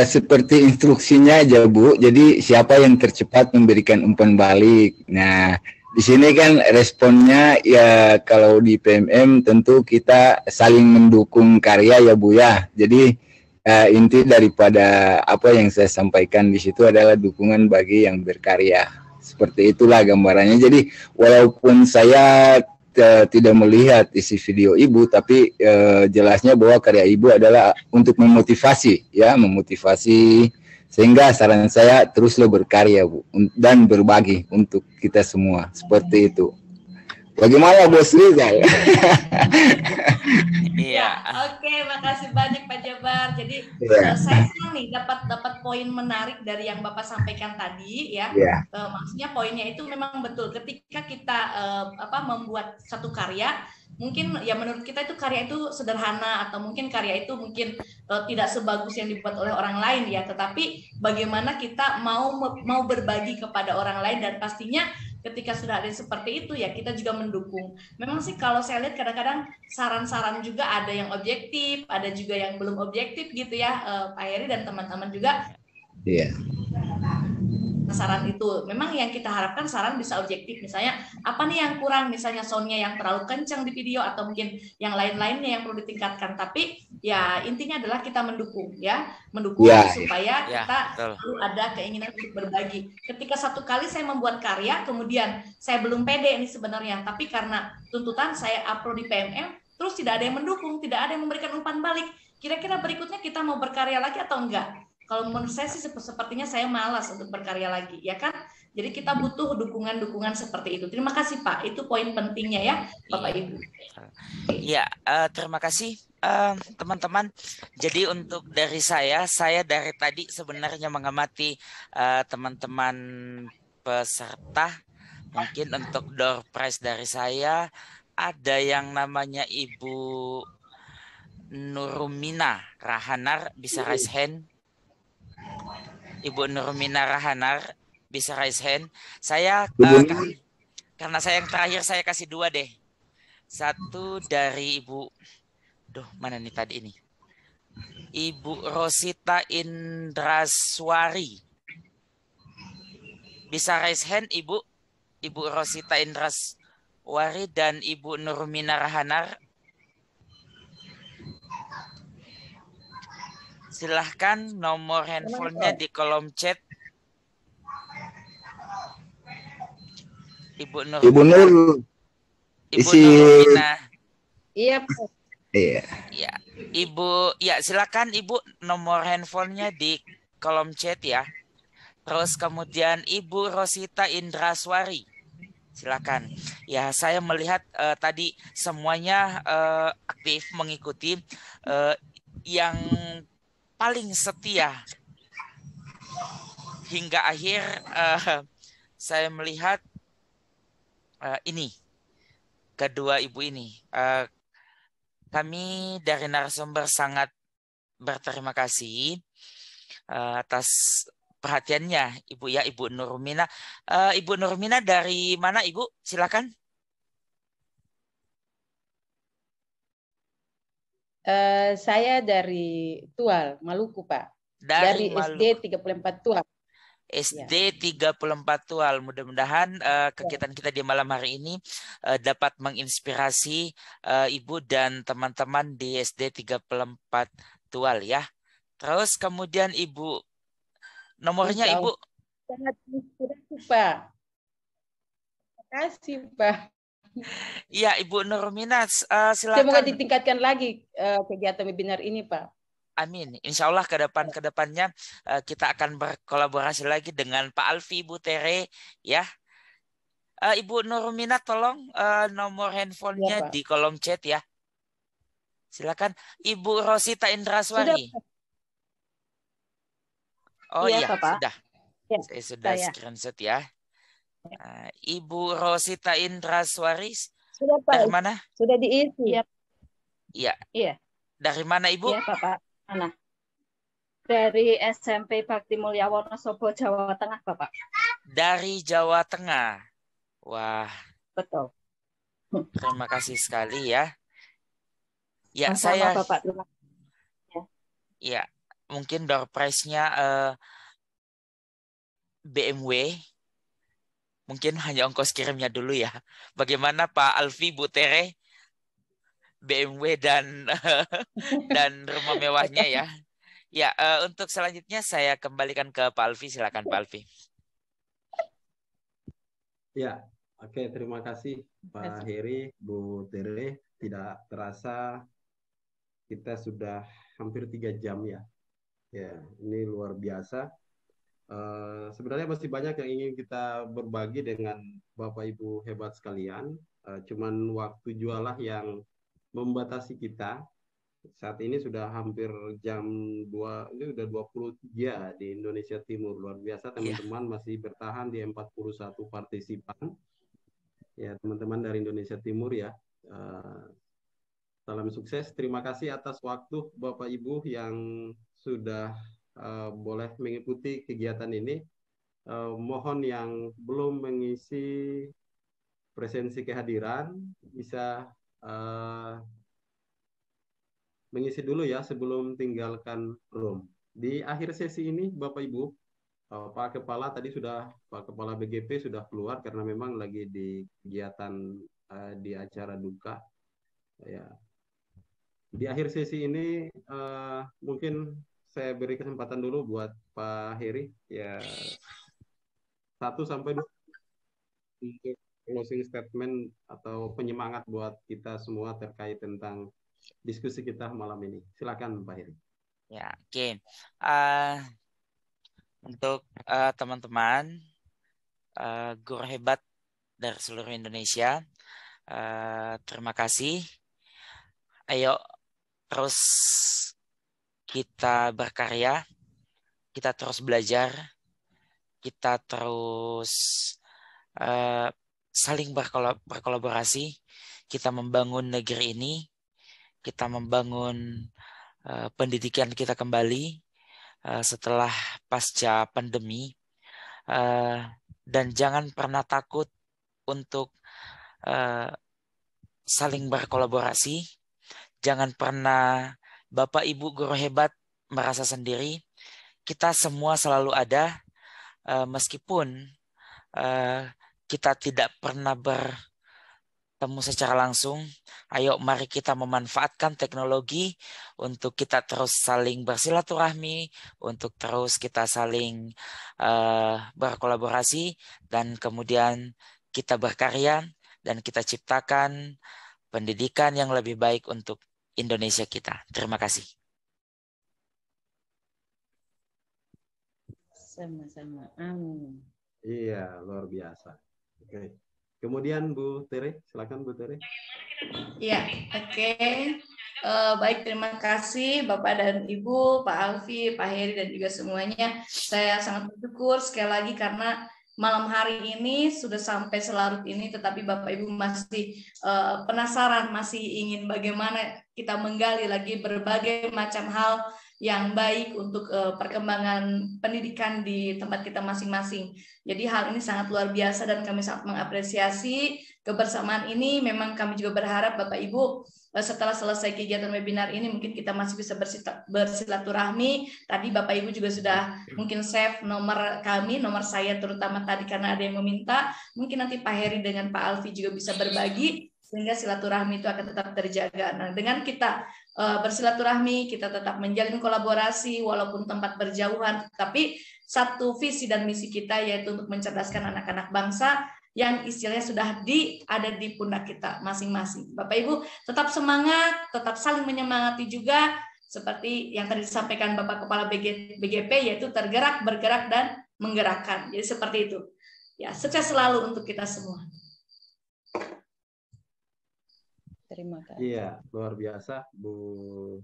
seperti instruksinya aja Bu. Jadi siapa yang tercepat memberikan umpan balik. Nah, di sini kan responnya ya kalau di PMM tentu kita saling mendukung karya ya Bu ya. Jadi inti daripada apa yang saya sampaikan di situ adalah dukungan bagi yang berkarya. Seperti itulah gambarannya. Jadi walaupun saya tidak melihat isi video Ibu, tapi jelasnya bahwa karya Ibu adalah untuk memotivasi ya, memotivasi Sehingga saran saya teruslah berkarya Bu dan berbagi untuk kita semua seperti itu. Bagaimana Bos Rizal? Iya. Oke, makasih banyak Pak Jabar. Jadi saya senang nih dapat poin menarik dari yang Bapak sampaikan tadi ya. Maksudnya poinnya itu memang betul. Ketika kita membuat satu karya, mungkin ya menurut kita itu karya itu sederhana atau mungkin karya itu mungkin tidak sebagus yang dibuat oleh orang lain ya. Tetapi bagaimana kita mau berbagi kepada orang lain, dan pastinya ketika sudah ada seperti itu ya kita juga mendukung. Memang sih kalau saya lihat kadang-kadang saran-saran juga ada yang objektif, ada juga yang belum objektif gitu ya, Pak Heri dan teman-teman juga. Iya. Saran itu memang yang kita harapkan saran bisa objektif, misalnya apa nih yang kurang, misalnya soundnya yang terlalu kencang di video atau mungkin yang lain-lainnya yang perlu ditingkatkan, tapi ya intinya adalah kita mendukung supaya kita perlu ada keinginan untuk berbagi. Ketika satu kali saya membuat karya kemudian saya belum pede nih sebenarnya, tapi karena tuntutan saya upload di PMM terus tidak ada yang mendukung, tidak ada yang memberikan umpan balik, kira-kira berikutnya kita mau berkarya lagi atau enggak? Kalau menurut saya sih sepertinya saya malas untuk berkarya lagi, ya kan? Jadi kita butuh dukungan-dukungan seperti itu. Terima kasih Pak, itu poin pentingnya ya Bapak Ibu. Iya, terima kasih teman-teman. Jadi untuk dari saya dari tadi sebenarnya mengamati teman-teman peserta. Mungkin untuk door prize dari saya ada yang namanya Ibu Nurumina Rahanar, bisa raise hand. Ibu Nurmina Rahanar bisa raise hand. Saya karena saya yang terakhir saya kasih 2 deh. Satu dari Ibu, mana nih tadi ini? Ibu Rosita Indraswari. Bisa raise hand Ibu Rosita Indraswari dan Ibu Nurmina Rahanar. Silahkan nomor handphonenya di kolom chat. Ibu Nurmina. Iya. Iya. Ibu, ya silakan Ibu nomor handphonenya di kolom chat ya. Terus kemudian Ibu Rosita Indraswari. Silakan. Ya, saya melihat tadi semuanya aktif mengikuti, yang paling setia hingga akhir. Saya melihat ini kedua ibu ini. Kami dari narasumber sangat berterima kasih atas perhatiannya Ibu ya, Ibu Nurmina. Ibu Nurmina dari mana Ibu? Silakan. Saya dari Tual, Maluku, Pak. Dari SD 34 Tual. SD 34 Tual. Mudah-mudahan kegiatan kita di malam hari ini dapat menginspirasi Ibu dan teman-teman di SD 34 Tual ya. Terus kemudian Ibu, nomornya Ibu. Sangat inspiratif, Pak. Terima kasih, Pak. Iya, Ibu Nurmina, silakan. Semoga ditingkatkan lagi kegiatan webinar ini, Pak. Amin. Insya Allah ke depannya kita akan berkolaborasi lagi dengan Pak Alfi, Ibu Tere, ya. Ibu Nurmina, tolong nomor handphonenya di kolom chat ya. Silakan. Ibu Rosita Indraswari. Oh iya, sudah. Ya, saya sudah screenshot ya. Ibu Rosita Indraswari. Sudah, Pak. Dari mana? Sudah diisi. Iya. Iya. Dari mana Ibu? Iya, Bapak. Mana? Dari SMP Bakti Mulya Wonosobo, Jawa Tengah, Bapak. Dari Jawa Tengah. Wah. Betul. Terima kasih sekali ya. Ya, saya Bapak. Ya, mungkin door prize-nya BMW. Mungkin hanya ongkos kirimnya dulu ya. Bagaimana Pak Alfi, Bu Tere? BMW dan rumah mewahnya ya. Ya, untuk selanjutnya saya kembalikan ke Pak Alfi. Silakan Pak Alfi. Ya, oke, terima kasih Pak Heri, Bu Tere. Tidak terasa kita sudah hampir 3 jam ya. Ya, ini luar biasa. Sebenarnya masih banyak yang ingin kita berbagi dengan Bapak Ibu hebat sekalian. Cuman waktu jualah yang membatasi kita. Saat ini sudah hampir jam 2, ini udah 23 di Indonesia Timur. Luar biasa teman-teman masih bertahan di 41 partisipan. Ya, teman-teman dari Indonesia Timur ya. Salam sukses. Terima kasih atas waktu Bapak Ibu yang sudah boleh mengikuti kegiatan ini. Mohon yang belum mengisi presensi kehadiran bisa mengisi dulu ya sebelum tinggalkan room. Di akhir sesi ini Bapak Ibu, Pak Kepala tadi sudah, Pak Kepala BGP sudah keluar karena memang lagi di kegiatan di acara duka. Ya. Di akhir sesi ini mungkin saya beri kesempatan dulu buat Pak Heri ya 1-2 untuk closing statement atau penyemangat buat kita semua terkait tentang diskusi kita malam ini. Silakan Pak Heri. Ya, oke. Untuk teman-teman guru hebat dari seluruh Indonesia, terima kasih. Ayo terus kita berkarya, kita terus belajar, kita terus saling berkolaborasi, kita membangun negeri ini, kita membangun pendidikan kita kembali setelah pasca pandemi, dan jangan pernah takut untuk saling berkolaborasi. Jangan pernah Bapak Ibu guru hebat merasa sendiri. Kita semua selalu ada, meskipun kita tidak pernah bertemu secara langsung. Ayo mari kita memanfaatkan teknologi untuk kita terus saling bersilaturahmi, untuk terus kita saling berkolaborasi, dan kemudian kita berkarya dan kita ciptakan pendidikan yang lebih baik untuk Indonesia kita. Terima kasih. Sama-sama. Amin. Iya, luar biasa. Oke. Kemudian Bu Tere, silakan Bu Tere. Iya, oke. Baik, terima kasih Bapak dan Ibu, Pak Alfi, Pak Heri, dan juga semuanya. Saya sangat bersyukur sekali lagi karena malam hari ini sudah sampai selarut ini, tetapi Bapak Ibu masih penasaran, masih ingin bagaimana kita menggali lagi berbagai macam hal yang baik untuk perkembangan pendidikan di tempat kita masing-masing. Jadi hal ini sangat luar biasa dan kami sangat mengapresiasi kebersamaan ini. Memang kami juga berharap Bapak Ibu setelah selesai kegiatan webinar ini mungkin kita masih bisa bersilaturahmi. Tadi Bapak Ibu juga sudah mungkin save nomor kami, nomor saya terutama tadi karena ada yang meminta. Mungkin nanti Pak Heri dengan Pak Alfi juga bisa berbagi sehingga silaturahmi itu akan tetap terjaga. Nah, dengan kita bersilaturahmi, kita tetap menjalin kolaborasi walaupun tempat berjauhan, tapi satu visi dan misi kita yaitu untuk mencerdaskan anak-anak bangsa yang istilahnya sudah ada di pundak kita masing-masing. Bapak Ibu tetap semangat, tetap saling menyemangati juga seperti yang tadi disampaikan Bapak Kepala BGP yaitu tergerak, bergerak, dan menggerakkan. Jadi seperti itu. Ya, sukses selalu untuk kita semua. Terima kasih. Iya, luar biasa Bu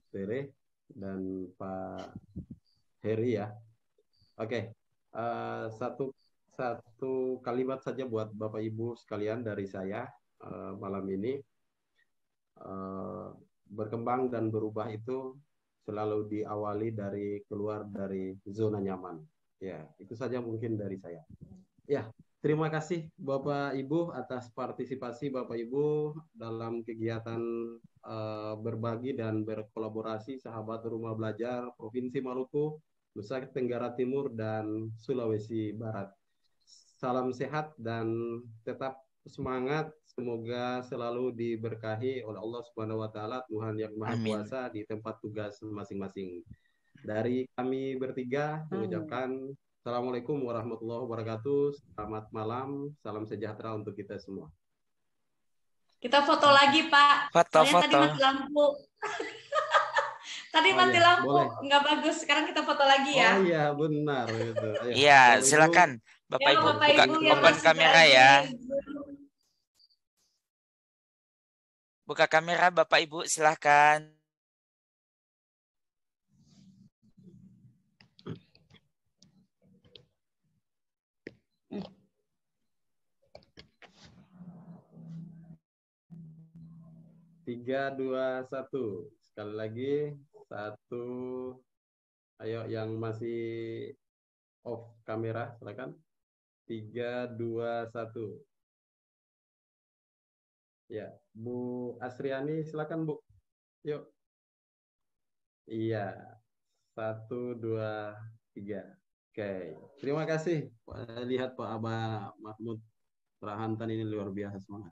Tere dan Pak Heri ya. Oke, satu kalimat saja buat Bapak Ibu sekalian dari saya malam ini. Berkembang dan berubah itu selalu diawali dari keluar dari zona nyaman. Ya, itu saja mungkin dari saya. Ya, terima kasih Bapak Ibu atas partisipasi Bapak Ibu dalam kegiatan berbagi dan berkolaborasi sahabat Rumah Belajar Provinsi Maluku, Nusa Tenggara Timur, dan Sulawesi Barat. Salam sehat dan tetap semangat. Semoga selalu diberkahi oleh Allah Subhanahu wa taala, Tuhan yang Maha Kuasa di tempat tugas masing-masing. Dari kami bertiga mengucapkan Assalamualaikum warahmatullahi wabarakatuh. Selamat malam, salam sejahtera untuk kita semua. Kita foto lagi, Pak. Foto. Tadi mati lampu. Tadi mati iya, lampu, boleh. nggak bagus. Sekarang kita foto lagi ya. Oh iya, benar gitu. Ayo, Iya, Bapak Ibu. silakan Bapak Ya, Ibu Bapak buka Ibu yang open masih kamera lagi ya. Zoom. Buka kamera Bapak Ibu, silakan. Tiga, dua, satu. Sekali lagi, satu. Ayo, yang masih off kamera, silakan. 3, 2, 1. Ya, Bu Asriani, silakan Bu. Yuk. Iya, 1, 2, 3. Oke, terima kasih. Lihat Pak Abah Mahmud Rahantan ini luar biasa semangat.